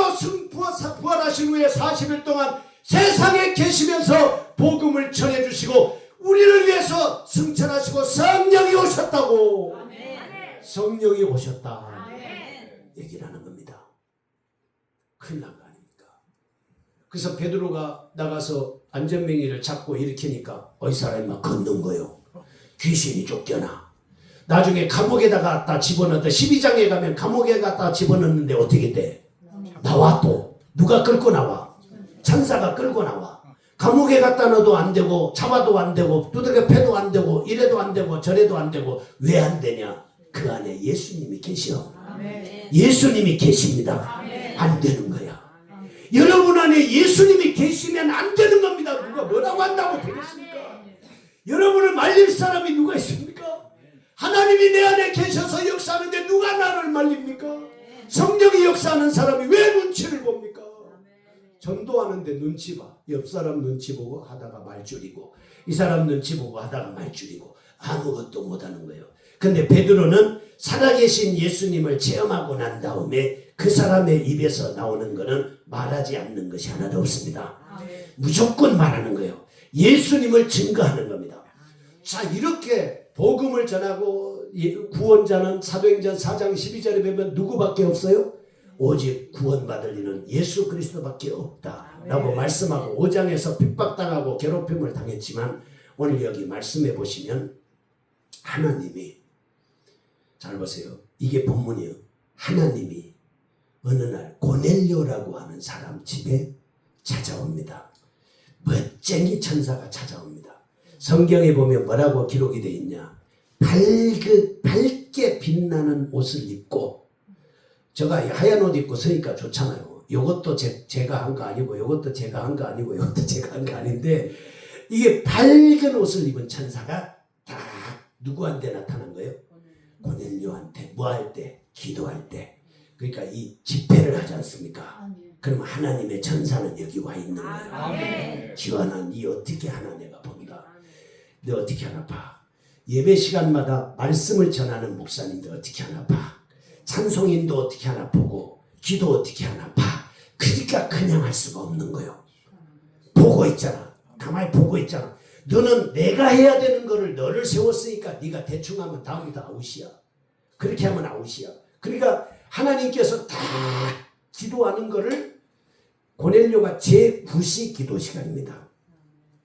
부활하신 후에 40일 동안 세상에 계시면서 복음을 전해주시고 우리를 위해서 승천하시고 성령이 오셨다고. 성령이 오셨다 얘기를 하는 겁니다. 큰일 난 거 아닙니까? 그래서 베드로가 나가서 안전뱅이를 잡고 일으키니까 이 사람이 막 걷는 거예요. 귀신이 쫓겨나. 나중에 감옥에다가 갖다 집어넣었다. 12장에 가면 감옥에 갖다 집어넣는데 어떻게 돼? 나와. 또 누가 끌고 나와? 천사가 끌고 나와. 감옥에 갖다 넣어도 안 되고 잡아도 안 되고 두들겨 패도 안 되고 이래도 안 되고 저래도 안 되고 왜 안 되냐? 그 안에 예수님이 계셔. 예수님이 계십니다. 안 되는 거야. 여러분 안에 예수님이 계시면 안 되는 겁니다. 누가 뭐라고 한다고 되겠습니까? 여러분을 말릴 사람이 누가 있습니까? 하나님이 내 안에 계셔서 역사하는데 누가 나를 말립니까? 성령이 역사하는 사람이 왜 눈치를 봅니까? 전도하는데 눈치 봐. 옆 사람 눈치 보고 하다가 말 줄이고 이 사람 눈치 보고 하다가 말 줄이고 아무것도 못하는 거예요. 근데 베드로는 살아계신 예수님을 체험하고 난 다음에 그 사람의 입에서 나오는 것은 말하지 않는 것이 하나도 없습니다. 무조건 말하는 거예요. 예수님을 증거하는 겁니다. 자, 이렇게 복음을 전하고 구원자는 사도행전 4장 12절에 보면 누구밖에 없어요? 오직 구원받을 이는 예수 그리스도밖에 없다 라고 말씀하고 5장에서 핍박당하고 괴롭힘을 당했지만 오늘 여기 말씀해 보시면 하나님이, 잘 보세요. 이게 본문이에요. 하나님이 어느 날 고넬료라고 하는 사람 집에 찾아옵니다. 멋쟁이 천사가 찾아옵니다. 성경에 보면 뭐라고 기록이 되어 있냐? 밝게 빛나는 옷을 입고, 제가 하얀 옷 입고 서니까 좋잖아요. 요것도 제가 한 거 아니고, 요것도 제가 한 거 아니고, 요것도 제가 한 거 아닌데, 이게 밝은 옷을 입은 천사가 다 누구한테 나타난 거예요? 고넬료한테. 뭐 할 때? 기도할 때. 그러니까 이 집회를 하지 않습니까? 그럼 하나님의 천사는 여기 와 있는 거예요. 지환아, 니 어떻게 하나 내가 본다. 너 어떻게 하나 봐. 예배 시간마다 말씀을 전하는 목사님들 어떻게 하나 봐. 찬송인도 어떻게 하나 보고, 기도 어떻게 하나 봐. 그러니까 그냥 할 수가 없는 거예요. 보고 있잖아. 가만히 보고 있잖아. 너는 내가 해야 되는 거를 너를 세웠으니까 네가 대충 하면 다음부터 아웃이야. 그렇게 하면 아웃이야. 그러니까 하나님께서 다 기도하는 거를, 고넬료가 제9시 기도 시간입니다.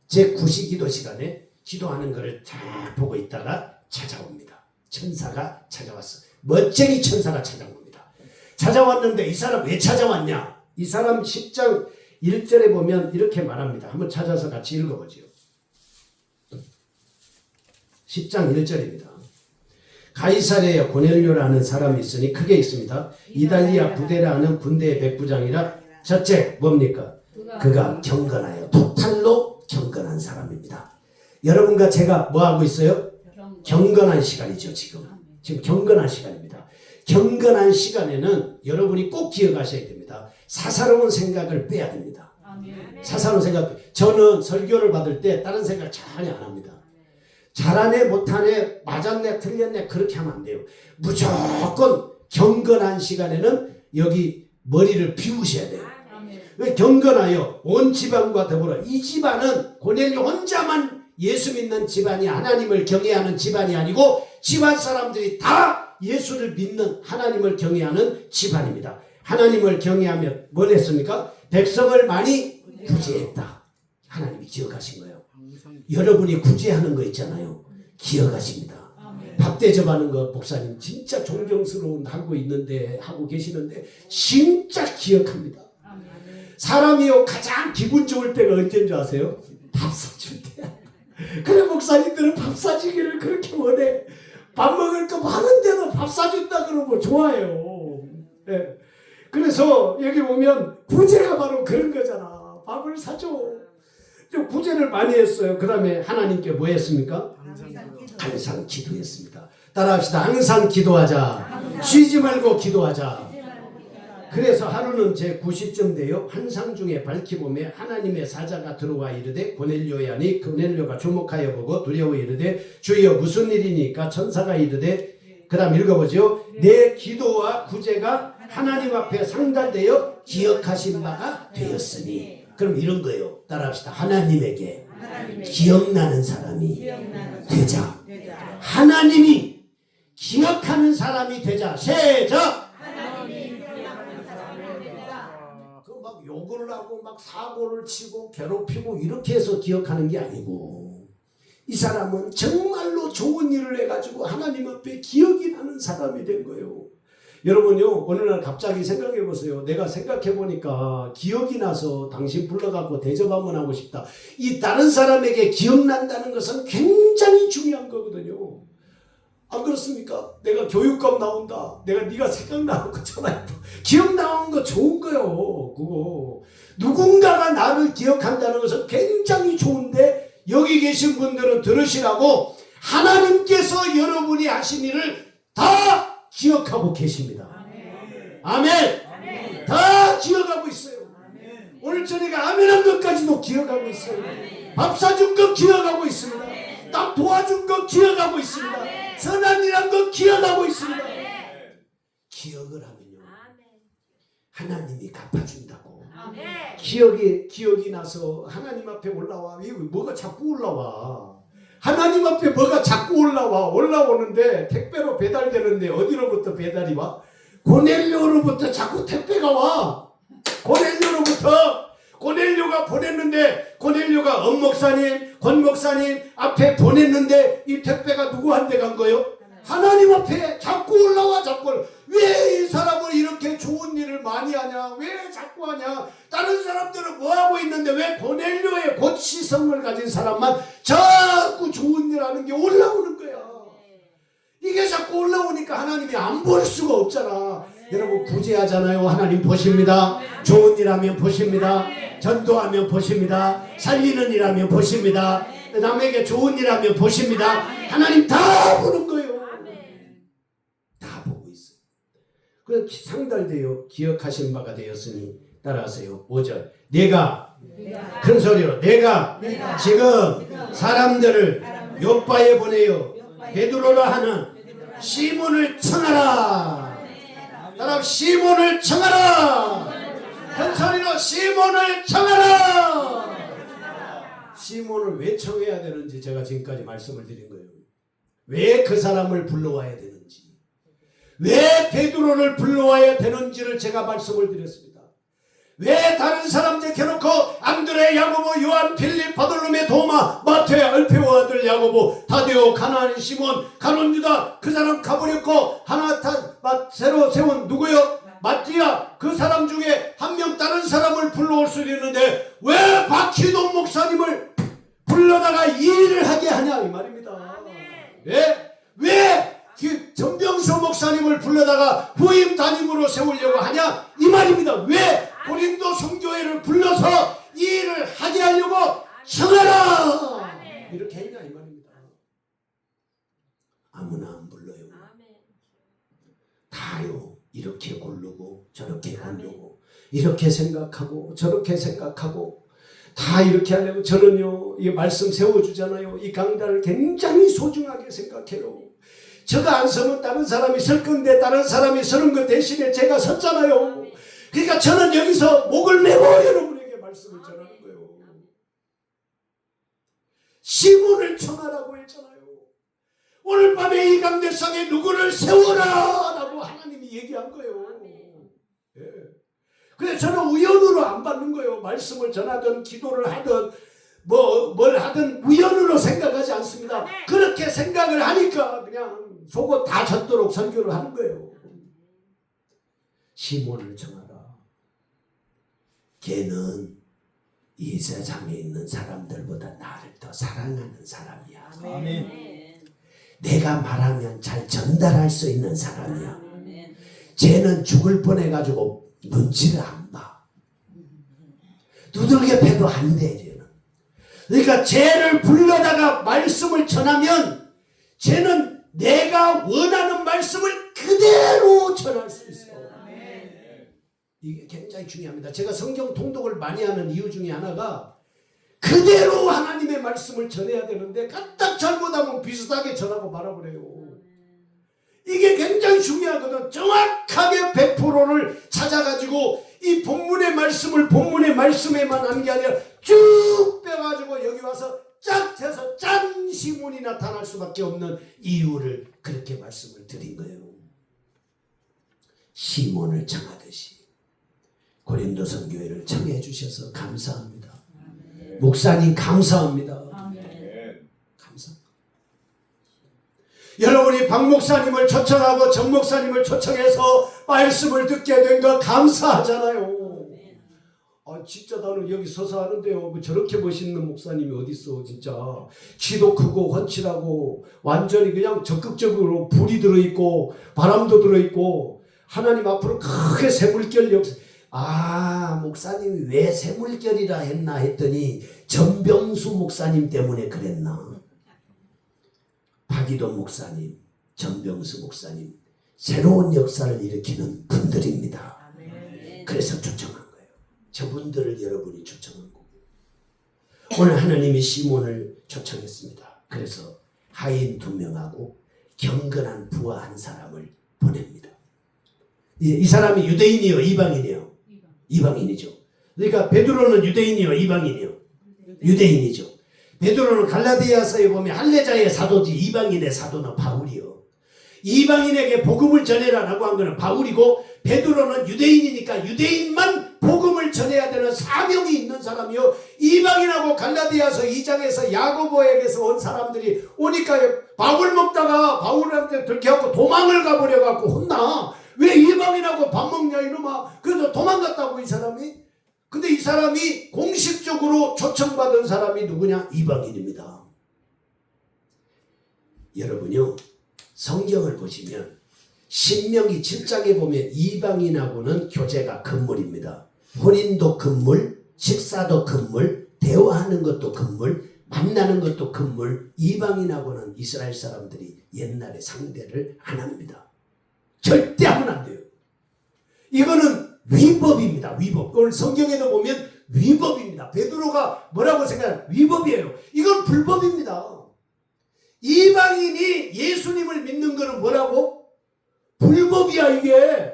제9시 기도 시간에 기도하는 거를 다 보고 있다가 찾아옵니다. 천사가 찾아왔어. 멋쟁이 천사가 찾아옵니다. 찾아왔는데 이 사람 왜 찾아왔냐? 이 사람 10장 1절에 보면 이렇게 말합니다. 한번 찾아서 같이 읽어보죠. 10장 1절입니다. 가이사랴에 고넬료라는 사람이 있으니 크게 있습니다. 이달리아 부데라는 군대의 백부장이라. 첫째 뭡니까? 그가 경건하여, 토탈로 경건한 사람입니다. 여러분과 제가 뭐 하고 있어요? 경건한 시간이죠. 지금 경건한 시간입니다. 경건한 시간에는 여러분이 꼭 기억하셔야 됩니다. 사사로운 생각을 빼야 됩니다. 사사로운 생각. 저는 설교를 받을 때 다른 생각 전혀 안 합니다. 잘하네 못하네 맞았네 틀렸네 그렇게 하면 안 돼요. 무조건 경건한 시간에는 여기 머리를 비우셔야 돼요. 왜? 경건하여 온 집안과 더불어. 이 집안은 고넬료 혼자만 예수 믿는 집안이, 하나님을 경외하는 집안이 아니고 집안 사람들이 다 예수를 믿는, 하나님을 경외하는 집안입니다. 하나님을 경외하며 뭘 했습니까? 백성을 많이 구제했다. 하나님이 기억하신 거예요. 여러분이 구제하는 거 있잖아요. 기억하십니다. 밥 대접하는 거 목사님 진짜 존경스러운 하고 있는데, 하고 계시는데 진짜 기억합니다. 사람이요 가장 기분 좋을 때가 언제인 줄 아세요? 밥 사줄 때야. 그래 목사님들은 밥 사주기를 그렇게 원해. 밥 먹을 거 많은데도 밥 사준다 그러면 좋아요. 네. 그래서 여기 보면 구제가 바로 그런 거잖아. 밥을 사줘. 좀 구제를 많이 했어요. 그 다음에 하나님께 뭐 했습니까? 항상 기도했습니다. 따라합시다. 항상 기도하자. 쉬지 말고 기도하자. 그래서 하루는 제9시쯤 돼요. 환상 중에 밝히 보매 하나님의 사자가 들어와 이르되 고넬료야 하니, 고넬료가 주목하여 보고 두려워 이르되 주여 무슨 일이니까? 천사가 이르되, 그 다음 읽어보죠. 내 기도와 구제가 하나님 앞에 상달되어 기억하신 바가 되었으니. 그럼 이런 거예요. 따라합시다. 하나님에게 기억나는 사람이 되자. 하나님이 기억하는 사람이 되자. 시작. 막 욕을 하고 막 사고를 치고 괴롭히고 이렇게 해서 기억하는 게 아니고, 이 사람은 정말로 좋은 일을 해가지고 하나님 앞에 기억이 나는 사람이 된 거예요. 여러분요, 어느 날 갑자기 생각해 보세요. 내가 생각해 보니까 기억이 나서 당신 불러갖고 대접 한번 하고 싶다. 이 다른 사람에게 기억난다는 것은 굉장히 중요한 거거든요. 안 그렇습니까? 내가 교육감 나온다. 네가 생각나는 거잖아요. 기억 나오는 거 좋은 거요. 그거 누군가가 나를 기억한다는 것은 굉장히 좋은데, 여기 계신 분들은 들으시라고 하나님께서 여러분이 하신 일을 다 기억하고 계십니다. 아멘. 아멘. 다 기억하고 있어요. 아멘. 오늘 저희가 아멘한 것까지도 기억하고 있어요. 밥 사준 거 기억하고 있습니다. 나 도와준 거 기억하고 있습니다. 선한 일한 거 기억하고 있습니다. 기억을 하면요, 하나님이 갚아준다고. 기억이 나서 하나님 앞에 올라와. 뭐가 자꾸 올라와. 하나님 앞에 뭐가 자꾸 올라오는데, 택배로 배달되는데 어디로부터 배달이 와? 고넬료로부터 자꾸 택배가 와. 고넬료가 보냈는데, 고넬료가 엄목사님, 권목사님 앞에 보냈는데 이 택배가 누구한테 간 거예요? 하나님 앞에 자꾸 올라와. 왜 이 사람은 이렇게 좋은 일을 많이 하냐? 왜 자꾸 하냐? 다른 사람들은 뭐 하고 있는데 왜 고넬료의 고치성을 가진 사람만 저 하나님이 안 볼 수가 없잖아. 여러분 구제하잖아요. 하나님 보십니다. 좋은 일 하면 보십니다. 전도하면 보십니다. 살리는 일 하면 보십니다. 남에게 좋은 일 하면 보십니다. 하나님 다 보는 거예요. 다 보고 있어요. 그 상달되어 기억하신 바가 되었으니 따라하세요. 5절 내가 큰 소리로 내가 지금 사람들을 요바에 보내요 베드로라 하는 시몬을 청하라. 따라 시몬을 청하라. 큰 소리로 시몬을 청하라. 시몬을 왜 청해야 되는지 제가 지금까지 말씀을 드린 거예요. 왜 그 사람을 불러와야 되는지, 왜 베드로를 불러와야 되는지를 제가 말씀을 드렸습니다. 왜 다른 사람들 켜놓고 안드레, 야고보, 요한, 필립, 바돌로메, 도마, 마태, 알페오 아들 야고보, 다데오, 가나안, 시몬, 가론, 유다 그 사람 가버렸고 하나 새로 세운 누구요? 마띠아. 그 사람 중에 한 명 다른 사람을 불러올 수도 있는데 왜 박희동 목사님을 불러다가 이 일을 하게 하냐 이 말입니다. 왜 전병수 목사님을 불러다가 후임 담임으로 세우려고 하냐 이 말입니다. 왜 고린도 성교회를 불러서 이 일을 하게 하려고 청하라 이렇게 했냐 이 말입니다. 아무나 안 불러요. 다요. 이렇게 고르고 저렇게 고르고 이렇게 생각하고 저렇게 생각하고 다 이렇게 하려고. 저는요 이 말씀 세워주잖아요. 이 강단을 굉장히 소중하게 생각해요. 제가 안 서면 다른 사람이 설 건데 다른 사람이 서는 것 대신에 제가 섰잖아요. 그러니까 저는 여기서 목을 메고 여러분에게 말씀을 전하는 거예요. 시몬을 청하라고 했잖아요. 오늘 밤에 이 강대상에 누구를 세워라 라고 하나님이 얘기한 거예요. 예. 그래서 저는 우연으로 안 받는 거예요. 말씀을 전하든 기도를 하든 뭘 하든 우연으로 생각하지 않습니다. 그렇게 생각을 하니까 그냥 속옷 다 젖도록 설교를 하는 거예요. 시몬을 청하라. 걔는 이 세상에 있는 사람들보다 나를 더 사랑하는 사람이야. 아멘. 내가 말하면 잘 전달할 수 있는 사람이야. 쟤는 죽을 뻔해가지고 눈치를 안 봐. 두들겨 패도 안 돼. 쟤는. 그러니까 쟤를 불러다가 말씀을 전하면 쟤는 내가 원하는 말씀을 그대로 전할 수 있어. 이게 굉장히 중요합니다. 제가 성경 통독을 많이 하는 이유 중에 하나가 그대로 하나님의 말씀을 전해야 되는데 까딱 잘못하면 비슷하게 전하고 말아버려요. 이게 굉장히 중요하거든. 정확하게 100%를 찾아가지고 이 본문의 말씀을 본문의 말씀에만 하는 게 아니라 쭉 빼가지고 여기 와서 쫙 해서 짠 시몬이 나타날 수밖에 없는 이유를 그렇게 말씀을 드린 거예요. 시몬을 청하듯이 고린도 성교회를 청해 주셔서 감사합니다. 목사님 감사합니다. 감사합니다. 여러분이 박 목사님을 초청하고 정 목사님을 초청해서 말씀을 듣게 된 거 감사하잖아요. 진짜 나는 여기 서서 하는데요. 뭐 저렇게 멋있는 목사님이 어딨어. 진짜 키도 크고 훤칠하고 완전히 그냥 적극적으로 불이 들어있고 바람도 들어있고 하나님 앞으로 크게 새물결 역사. 목사님이 왜 새물결이라 했나 했더니 전병수 목사님 때문에 그랬나. 박이돈 목사님, 전병수 목사님 새로운 역사를 일으키는 분들입니다. 그래서 초청한 거예요. 저분들을 여러분이 초청한 거고 오늘 하나님이 시몬을 초청했습니다. 그래서 하인 2명하고 경건한 부하 한 사람을 보냅니다. 이 사람이 유대인이요 이방인이요? 이방인이죠. 그러니까 베드로는 유대인이요 이방인이요? 유대인이죠. 베드로는 갈라디아서에 보면 할례자의 사도지 이방인의 사도는 바울이요. 이방인에게 복음을 전해라라고 한 거는 바울이고 베드로는 유대인이니까 유대인만 복음을 전해야 되는 사명이 있는 사람이요. 이방인하고 갈라디아서 2장에서 야고보에게서 온 사람들이 오니까 밥을 먹다가 바울한테 들켜갖고 도망을 가버려갖고 혼나. 왜 이방인하고 밥 먹냐 이놈아. 그래서 도망갔다고 이 사람이. 근데 이 사람이 공식적으로 초청받은 사람이 누구냐? 이방인입니다. 여러분요 성경을 보시면 신명기 7장에 보면 이방인하고는 교제가 금물입니다. 혼인도 금물, 식사도 금물, 대화하는 것도 금물, 만나는 것도 금물. 이방인하고는 이스라엘 사람들이 옛날에 상대를 안 합니다. 절대 하면 안 돼요. 이거는 위법입니다. 위법. 오늘 성경에도 보면 위법입니다. 베드로가 뭐라고 생각해요? 위법이에요. 이건 불법입니다. 이방인이 예수님을 믿는 것은 뭐라고? 불법이야. 이게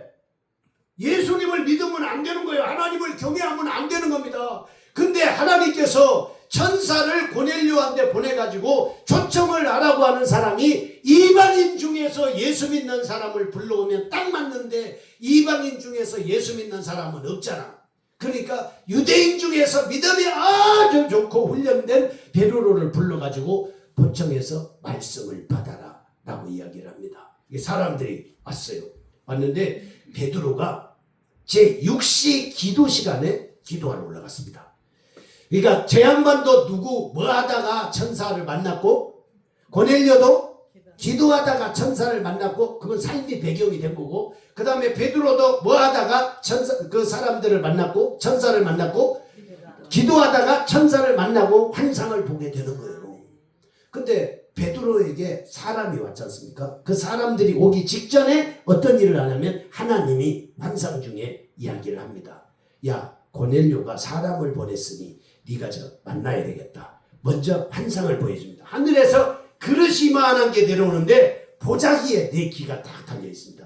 예수님을 믿으면 안 되는 거예요. 하나님을 경외하면 안 되는 겁니다. 근데 하나님께서 천사를 고넬료한테 보내가지고 초청을 하라고 하는 사람이 이방인 중에서 예수 믿는 사람을 불러오면 딱 맞는데 이방인 중에서 예수 믿는 사람은 없잖아. 그러니까 유대인 중에서 믿음이 아주 좋고 훈련된 베드로를 불러가지고 보청해서 말씀을 받아라 라고 이야기를 합니다. 사람들이 왔어요. 왔는데 베드로가 제6시 기도 시간에 기도하러 올라갔습니다. 그러니까 제 양반도 누구 뭐 하다가 천사를 만났고 고넬료도 기도하다가 천사를 만났고 그건 삶이 배경이 된 거고 그 다음에 베드로도 뭐 하다가 그 사람들을 만났고 천사를 만났고 기도하다가 천사를 만나고 환상을 보게 되는 거예요. 근데 베드로에게 사람이 왔지 않습니까? 그 사람들이 오기 직전에 어떤 일을 하냐면 하나님이 환상 중에 이야기를 합니다. 야, 고넬료가 사람을 보냈으니 네가 저 만나야 되겠다. 먼저 환상을 보여줍니다. 하늘에서 그릇이 이만한 게 내려오는데 보자기에 네 귀가 딱 달려 있습니다.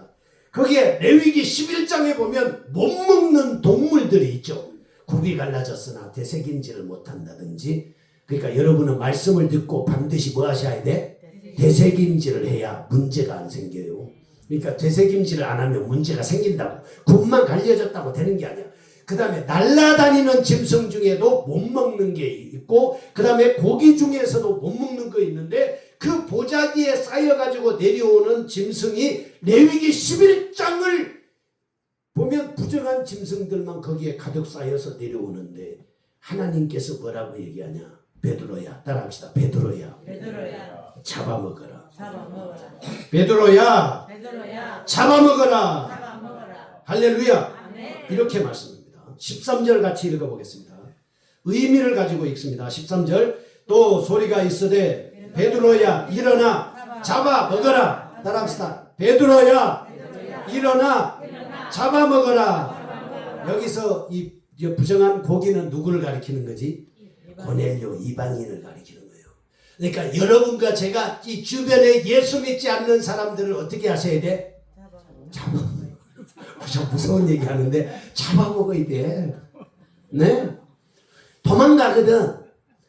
거기에 레위기 11장에 보면 못 먹는 동물들이 있죠. 굽이 갈라졌으나 되새김질을 못한다든지. 그러니까 여러분은 말씀을 듣고 반드시 뭐 하셔야 돼? 되새김질을 해야 문제가 안 생겨요. 그러니까 되새김질을 안 하면 문제가 생긴다고. 굽만 갈려졌다고 되는 게 아니야. 그 다음에 날아다니는 짐승 중에도 못 먹는 게 있고 그 다음에 고기 중에서도 못 먹는 거 있는데 그 보자기에 쌓여가지고 내려오는 짐승이 레위기 11장을 보면 부정한 짐승들만 거기에 가득 쌓여서 내려오는데 하나님께서 뭐라고 얘기하냐? 베드로야, 따라합시다. 베드로야, 잡아먹어라. 베드로야, 잡아먹어라. 할렐루야. 이렇게 말씀합니다. 13절 같이 읽어보겠습니다. 의미를 가지고 읽습니다. 13절 또 소리가 있으되 베드로야 일어나 잡아먹어라. 따라합시다. 베드로야 일어나 잡아먹어라. 여기서 이 부정한 고기는 누구를 가리키는 거지? 고넬료 이방인을 가리키는 거예요. 그러니까 여러분과 제가 이 주변에 예수 믿지 않는 사람들을 어떻게 하셔야 돼? 잡아먹어요. 좀 무서운 얘기 하는데 잡아먹어야 돼. 네? 도망가거든.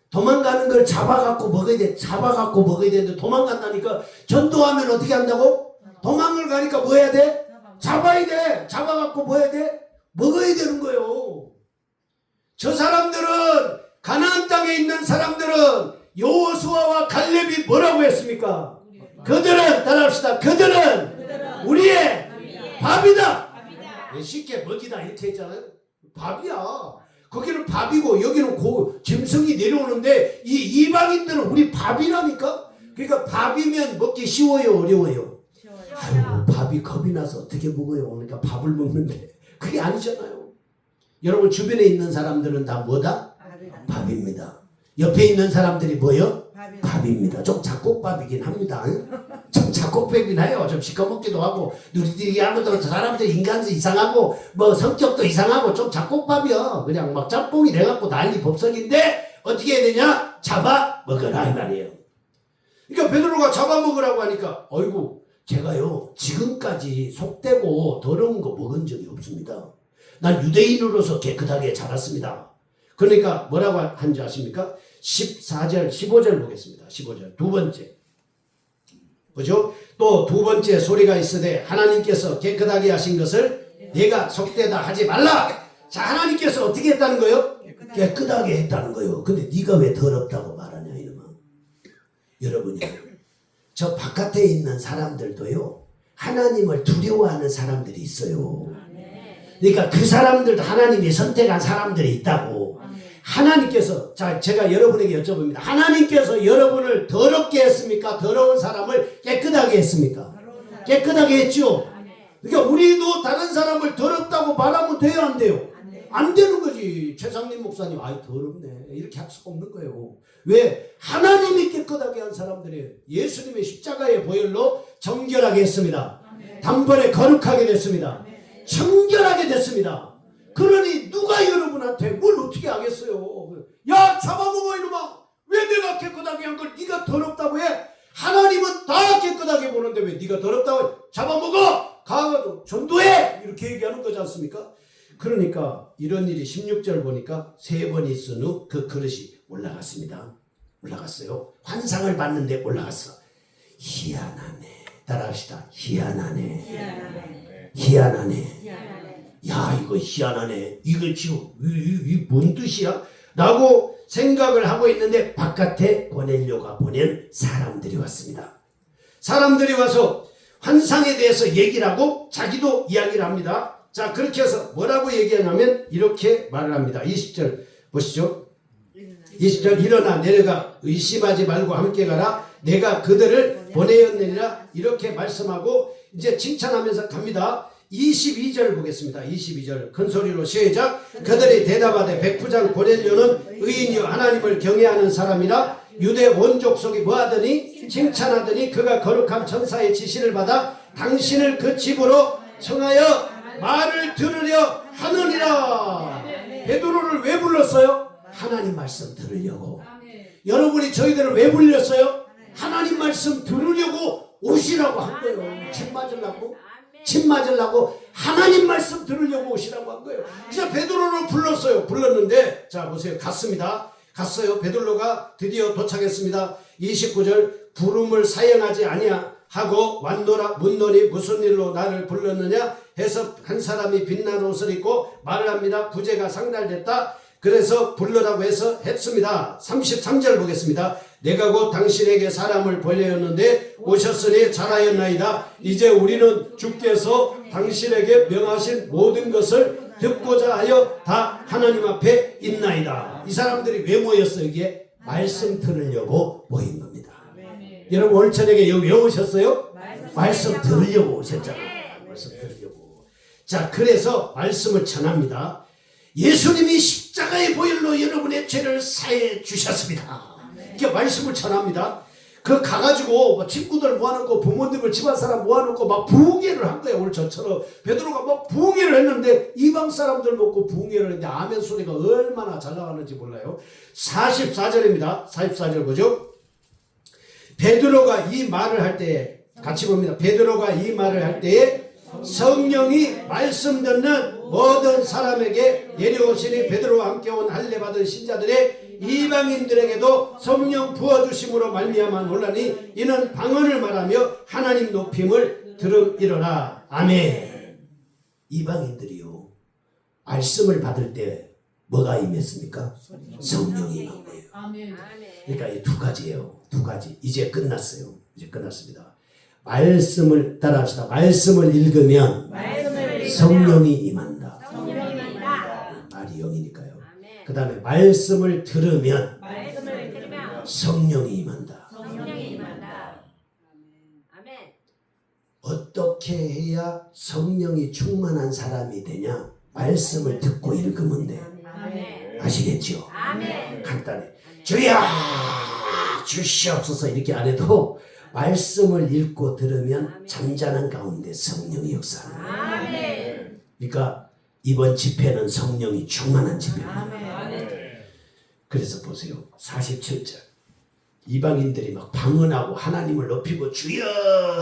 도망가는 걸 잡아갖고 먹어야 돼. 잡아갖고 먹어야 되는데 도망간다니까. 전도하면 어떻게 한다고? 도망을 가니까 뭐 해야 돼? 잡아야 돼. 잡아갖고 뭐 해야 돼? 먹어야 되는 거예요. 저 사람들은 가나안 땅에 있는 사람들은 여호수아와 갈렙이 뭐라고 했습니까? 그들은 따라합시다. 그들은 우리의 밥이다. 쉽게 먹이다 이렇게 했잖아요. 밥이야. 거기는 밥이고 여기는 짐승이 내려오는데 이 이방인들은 우리 밥이라니까. 그러니까 밥이면 먹기 쉬워요, 어려워요? 아유, 밥이 겁이 나서 어떻게 먹어요? 그러니까 밥을 먹는데 그게 아니잖아요. 여러분 주변에 있는 사람들은 다 뭐다? 밥입니다. 옆에 있는 사람들이 뭐요? 밥입니다. 좀 작곡밥이긴 합니다. 좀 작곡밥이긴 해요. 좀 시커멓기도 하고 누리끼리 하고도 사람들 인간도 이상하고 뭐 성격도 이상하고 좀 작곡밥이야. 그냥 막 짬뽕이 돼갖고 난리 법석인데 어떻게 해야 되냐? 잡아먹어라 이 말이에요. 그러니까 베드로가 잡아먹으라고 하니까 어이구 제가요 지금까지 속되고 더러운 거 먹은 적이 없습니다. 난 유대인으로서 깨끗하게 자랐습니다. 그러니까 뭐라고 한지 아십니까? 14절 15절 보겠습니다. 15절 두 번째 그죠? 또 두 번째 소리가 있으되 하나님께서 깨끗하게 하신 것을 내가 속되다 하지 말라. 자, 하나님께서 어떻게 했다는 거예요? 깨끗하게 했다는 거예요. 근데 네가 왜 더럽다고 말하냐 이놈아. 여러분이 저 바깥에 있는 사람들도요 하나님을 두려워하는 사람들이 있어요. 그러니까 그 사람들도 하나님이 선택한 사람들이 있다고. 하나님께서 자 제가 여러분에게 여쭤봅니다. 하나님께서 여러분을 더럽게 했습니까? 더러운 사람을 깨끗하게 했습니까? 깨끗하게 했죠. 그러니까 우리도 다른 사람을 더럽다고 말하면 돼요, 안 돼요? 안 되는 거지. 최상림 목사님, 아이 더럽네, 이렇게 할 수가 없는 거예요. 왜? 하나님이 깨끗하게 한 사람들이 예수님의 십자가의 보혈로 정결하게 했습니다. 단번에 거룩하게 됐습니다. 청결하게 됐습니다. 그러니 누가 여러분한테 뭘 어떻게 하겠어요? 야, 잡아먹어 이놈아, 왜 내가 깨끗하게 한 걸 네가 더럽다고 해? 하나님은 다 깨끗하게 보는데 왜 네가 더럽다고 해? 잡아먹어, 가가지고 전도해, 이렇게 얘기하는 거지 않습니까? 그러니까 이런 일이 16절 보니까 3번 있은 후 그 그릇이 올라갔습니다. 올라갔어요. 환상을 봤는데 올라갔어. 희한하네. 따라합시다. 희한하네. 희한하네. 야, 이거 희한하네. 이거 지금 뭔 뜻이야? 라고 생각을 하고 있는데 바깥에 고넬료가 보낸 사람들이 왔습니다. 사람들이 와서 환상에 대해서 얘기를 하고 자기도 이야기를 합니다. 자, 그렇게 해서 뭐라고 얘기하냐면 이렇게 말을 합니다. 20절 보시죠. 20절, 일어나 내려가 의심하지 말고 함께 가라. 내가 그들을 보내었느니라. 이렇게 말씀하고 이제 칭찬하면서 갑니다. 22절 보겠습니다. 22절 큰 소리로 시작. 그들이 대답하되 백부장 고넬료는 의인이요 하나님을 경외하는 사람이라 유대 원족 속이 뭐하더니 칭찬하더니 그가 거룩한 천사의 지시를 받아 당신을 그 집으로 청하여 말을 들으려 하느니라. 베드로를 왜 불렀어요? 하나님 말씀 들으려고. 여러분이 저희들을 왜 불렸어요? 하나님 말씀 들으려고 오시라고 한 거예요. 침 맞으려고 하나님 말씀 들으려고 오시라고 한 거예요. 그래서 베드로를 불렀어요. 불렀는데 자 보세요. 갔습니다. 갔어요. 베드로가 드디어 도착했습니다. 29절 부름을 사용하지 아니하고 왔노라 묻노니 무슨 일로 나를 불렀느냐 해서 한 사람이 빛나는 옷을 입고 말을 합니다. 부제가 상달됐다. 그래서 불러라고 해서 했습니다. 33절 보겠습니다. 내가 곧 당신에게 사람을 보내었는데 오셨으니 잘하였나이다. 이제 우리는 주께서 당신에게 명하신 모든 것을 듣고자 하여 다 하나님 앞에 있나이다. 이 사람들이 왜 모였어요? 여기에 말씀 들으려고 모인 겁니다. 여러분 오늘 저녁에 여기 왜 오셨어요? 말씀 들으려고 오셨잖아요. 말씀 들으려고. 자, 그래서 말씀을 전합니다. 예수님이 십자가의 보혈로 여러분의 죄를 사해 주셨습니다. 이렇게 말씀을 전합니다. 그 가가지고 뭐 친구들 모아놓고 부모님을 집안 사람 모아놓고 막 부흥회를 한 거예요. 오늘 저처럼 베드로가 막 부흥회를 했는데 이방 사람들 먹고 부흥회를 했는데 아멘 소리가 얼마나 잘 나가는지 몰라요. 44절입니다. 44절 보죠. 베드로가 이 말을 할 때에 같이 봅니다. 베드로가 이 말을 할 때에 성령이 말씀 듣는 모든 사람에게 내려오시니 베드로와 함께 온 할례 받은 신자들의 이방인들에게도 성령 부어주심으로 말미암아 놀라니 이는 방언을 말하며 하나님 높임을 들음이로라. 아멘. 이방인들이요 말씀을 받을 때 뭐가 임했습니까? 성령이 임한 거예요. 그러니까 이 두 가지예요. 두 가지. 이제 끝났어요. 이제 끝났습니다. 말씀을 따라합시다. 말씀을 읽으면 성령이 임한다. 말이 영이니까요. 그 다음에 말씀을 들으면 성령이 임한다. 어떻게 해야 성령이 충만한 사람이 되냐? 말씀을 듣고 읽으면 돼. 아시겠죠? 간단해. 주여 주시옵소서 이렇게 안 해도 말씀을 읽고 들으면 잠자는 가운데 성령이 역사하는 거예요. 그러니까 이번 집회는 성령이 충만한 집회입니다. 그래서 보세요. 47절 이방인들이 막 방언하고 하나님을 높이고 주여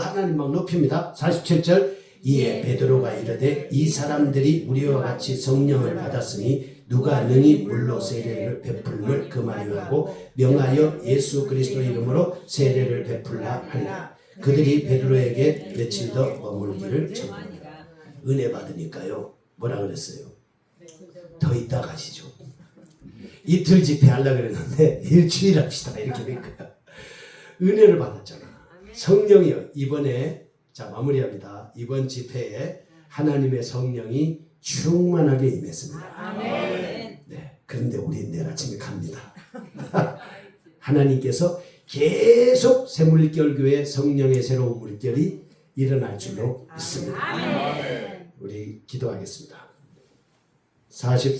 하나님 막 높입니다. 47절 이에 베드로가 이르되 이 사람들이 우리와 같이 성령을 받았으니 누가 능히 물로 세례를 베풀물 그말이요 하고 명하여 예수 그리스도 이름으로 세례를 베풀라 하리라. 그들이 베드로에게 며칠 더 머물기를 청하니라. 은혜 받으니까요 뭐라 그랬어요? 더 있다 가시죠. 이틀 집회하려고 그랬는데 일주일 합시다 이렇게 된 거야. 은혜를 받았잖아. 성령이요. 이번에 자 마무리합니다. 이번 집회에 하나님의 성령이 충만하게 임했습니다. 네, 그런데 우리 내일 아침에 갑니다. 하나님께서 계속 새물결교회 성령의 새로운 물결이 일어날 줄로 믿습니다. 아멘. 우리 기도하겠습니다. 40